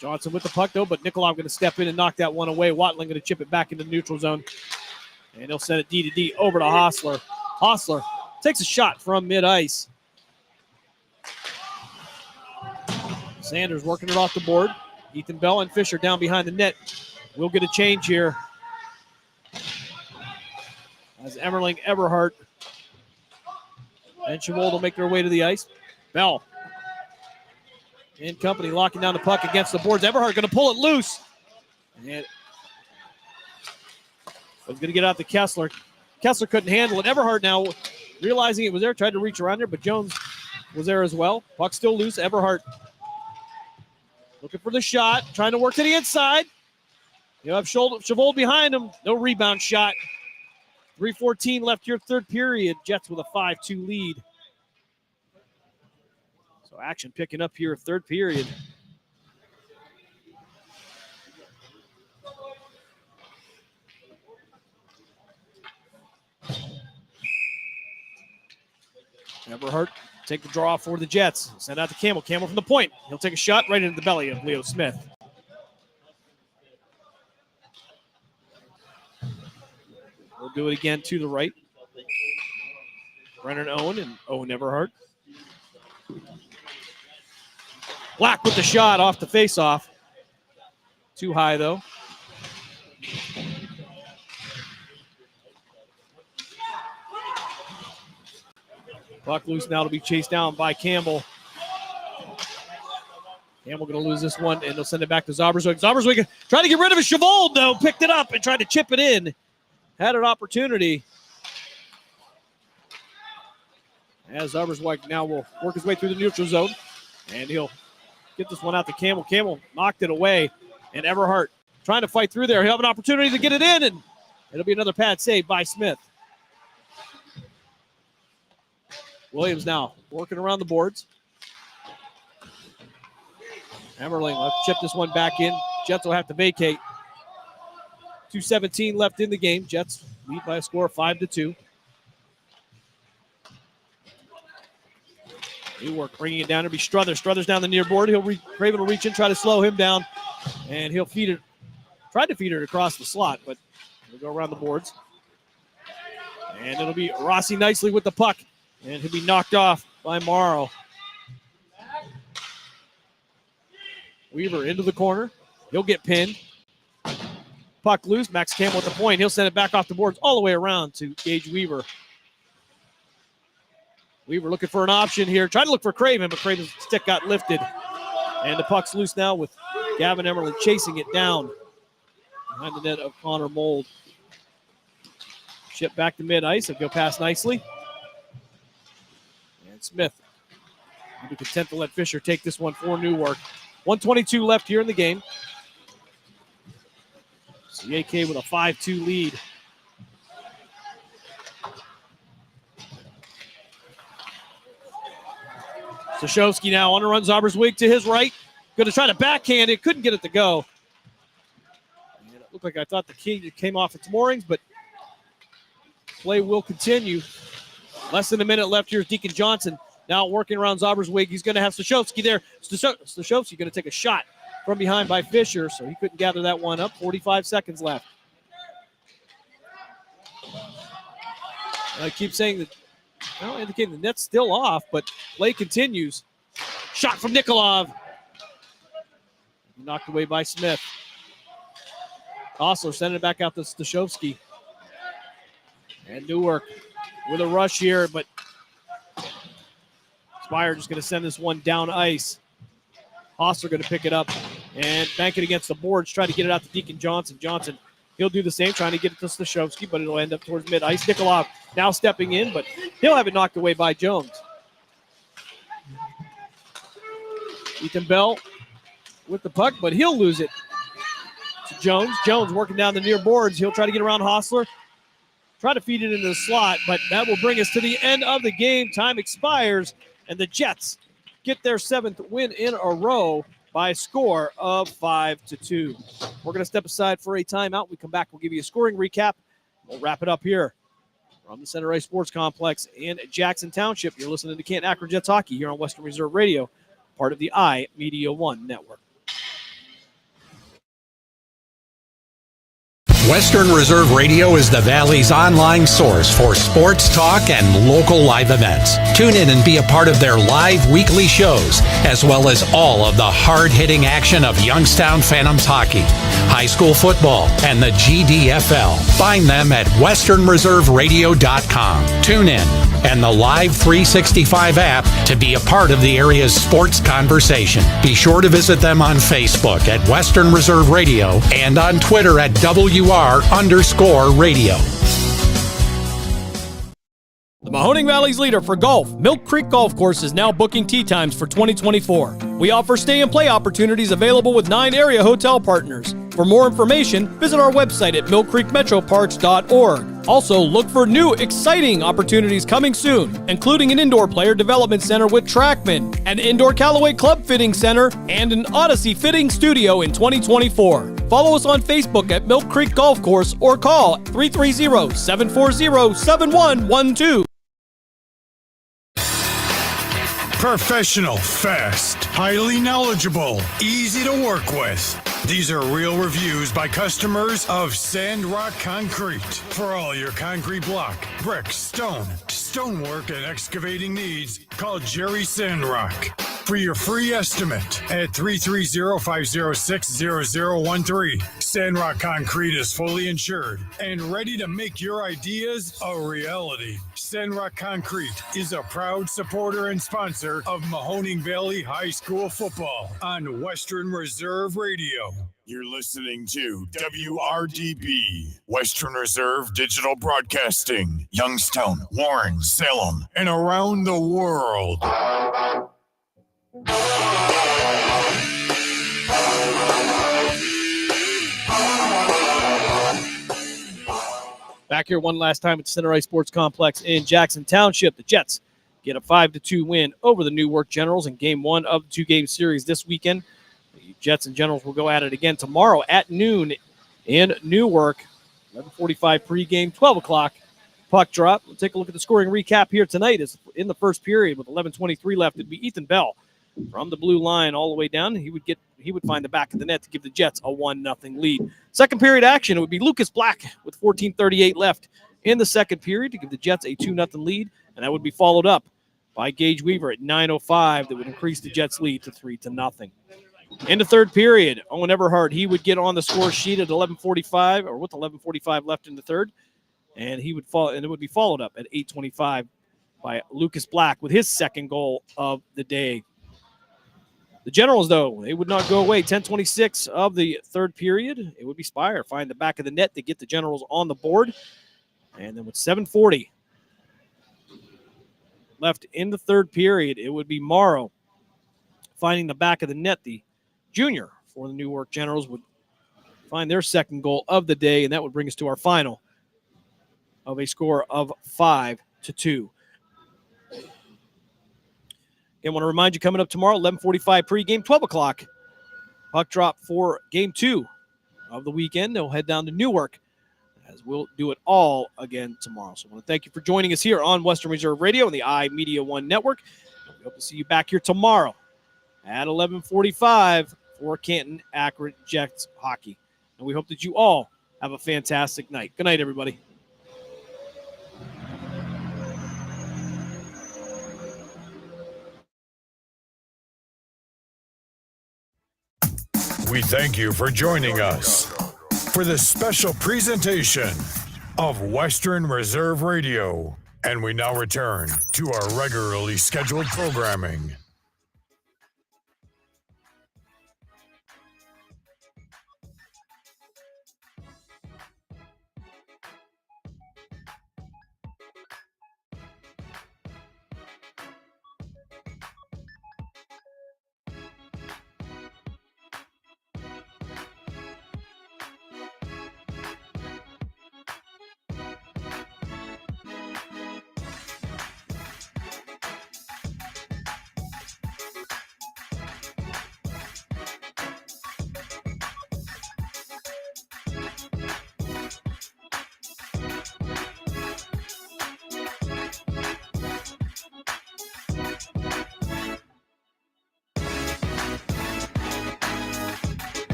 Speaker 12: Johnson with the puck, though, but Nikolov going to step in and knock that one away. Watling going to chip it back into the neutral zone. And he'll send it D-to-D over to Hostler. Hostler takes a shot from mid-ice. Sanders working it off the board. Ethan Bell and Fisher down behind the net. We'll get a change here. As Emmerling, Everhart, and Chavold will make their way to the ice. Bell and company locking down the puck against the boards. Everhart going to pull it loose. And was going to get out to Kessler. Kessler couldn't handle it. Everhart now, realizing it was there, tried to reach around there, but Jones was there as well. Puck still loose. Everhart looking for the shot, trying to work to the inside. You have Chavold behind him. No rebound shot 3:14 left here, third period. Jets with a 5-2 lead. So action picking up here, third period. Everhart take the draw for the Jets. Send out to Campbell. Campbell from the point. He'll take a shot right into the belly of Leo Smith. We'll do it again to the right. Brennan Owen and Owen Everhart. Black with the shot off the faceoff. Too high, though. Puck loose now to be chased down by Campbell. Campbell going to lose this one, and they'll send it back to Zoberswig. Zoberswig trying to get rid of it. Chavold, though, picked it up and tried to chip it in. Had an opportunity. As Zoberswig now will work his way through the neutral zone, and he'll get this one out to Campbell. Campbell knocked it away, and Everhart trying to fight through there. He'll have an opportunity to get it in, and it'll be another pad save by Smith. Williams now working around the boards. Emmerling will chip this one back in. Jets will have to vacate. 2:17 left in the game. Jets lead by a score of 5-2. Newark bringing it down. It'll be Struthers. Struthers down the near board. Craven will reach in, try to slow him down, and he'll feed it. Tried to feed it across the slot, but he'll go around the boards. And it'll be Rossi nicely with the puck. And he'll be knocked off by Morrow. Weaver into the corner. He'll get pinned. Puck loose. Max Campbell at the point. He'll send it back off the boards all the way around to Gage Weaver. Weaver looking for an option here. Trying to look for Craven, but Craven's stick got lifted. And the puck's loose now with Gavin Emmerling chasing it down behind the net of Connor Mold. Chip back to mid-ice. He'll go past nicely. Smith will be content to let Fisher take this one for Newark. 1:22 left here in the game. CAK with a 5-2 lead. Stashowski now on the run. Zoberswig to his right. Going to try to backhand it. Couldn't get it to go. And it looked like I thought the key came off its moorings, but play will continue. Less than a minute left here is Deacon Johnson now working around Zoberswig. He's going to have Stashowski there. Stashowski going to take a shot from behind by Fisher, so he couldn't gather that one up. 45 seconds left. I keep saying that, well, indicating the net's still off, but play continues. Shot from Nikolov. Knocked away by Smith. Also sending it back out to Stashowski. And Newark with a rush here, but Spire just going to send this one down ice. Hostler going to pick it up and bank it against the boards, try to get it out to Deacon Johnson. Johnson, he'll do the same, trying to get it to Stashowski, but it'll end up towards mid-ice. Nikolov now stepping in, but he'll have it knocked away by Jones. Ethan Bell with the puck, but he'll lose it to Jones. Jones working down the near boards. He'll try to get around Hostler. Try to feed it into the slot, but that will bring us to the end of the game. Time expires, and the Jets get their 7th win in a row by a score of 5-2. We're going to step aside for a timeout. When we come back, we'll give you a scoring recap. We'll wrap it up here from the Center Ice Sports Complex in Jackson Township. You're listening to Canton-Akron Jets hockey here on Western Reserve Radio, part of the iMedia One Network.
Speaker 13: Western Reserve Radio is the Valley's online source for sports talk and local live events. Tune in and be a part of their live weekly shows, as well as all of the hard-hitting action of Youngstown Phantoms hockey, high school football, and the GDFL. Find them at westernreserveradio.com. Tune in and the Live 365 app to be a part of the area's sports conversation. Be sure to visit them on Facebook at Western Reserve Radio and on Twitter at WR_radio.
Speaker 20: The Mahoning Valley's leader for golf, Milk Creek Golf Course, is now booking tee times for 2024. We offer stay and play opportunities available with 9 area hotel partners. For more information, visit our website at millcreekmetroparks.org. Also, look for new, exciting opportunities coming soon, including an indoor player development center with Trackman, an indoor Callaway Club Fitting Center, and an Odyssey Fitting Studio in 2024. Follow us on Facebook at Milk Creek Golf Course or call 330-740-7112.
Speaker 11: Professional, fast, highly knowledgeable, easy to work with. These are real reviews by customers of Sandrock Concrete. For all your concrete block, brick, stone, stonework, and excavating needs, call Jerry Sandrock. For your free estimate at 330-506-0013. Sandrock Concrete is fully insured and ready to make your ideas a reality. Sandrock Concrete is a proud supporter and sponsor of Mahoning Valley High School football on Western Reserve Radio. You're listening to WRDB, Western Reserve Digital Broadcasting, Youngstown, Warren, Salem, and around the world.
Speaker 12: Back here one last time at the Center Ice Sports Complex in Jackson Township. The Jets get a 5-2 win over the Newark Generals in Game 1 of the two-game series this weekend. The Jets and Generals will go at it again tomorrow at noon in Newark. 11:45 pregame, 12 o'clock puck drop. We'll take a look at the scoring recap here tonight. It's in the first period with 11:23 left. It'd be Ethan Bell from the blue line all the way down. He would find the back of the net to give the Jets a 1-0 lead. Second period action, it would be Lucas Black with 14:38 left in the second period to give the Jets a 2-0 lead, and that would be followed up by Gage Weaver at 9:05 that would increase the Jets' lead to 3-0. In the third period, Owen Everhart, he would get on the score sheet at 11:45 or with 11:45 left in the third, and it would be followed up at 8:25 by Lucas Black with his second goal of the day. The Generals, though, they would not go away. 10:26 of the third period. It would be Spire find the back of the net to get the Generals on the board. And then with 7:40 left in the third period, it would be Morrow finding the back of the net. The junior for the Newark Generals would find their second goal of the day, and that would bring us to our final of a score of 5-2. I want to remind you, coming up tomorrow, 11:45 pregame, 12 o'clock puck drop for Game 2 of the weekend. They'll head down to Newark, as we'll do it all again tomorrow. So I want to thank you for joining us here on Western Reserve Radio and the iMedia One Network. We hope to see you back here tomorrow at 11:45 for Canton-Akron Jets hockey. And we hope that you all have a fantastic night. Good night, everybody.
Speaker 11: We thank you for joining us for this special presentation of Western Reserve Radio. And we now return to our regularly scheduled programming.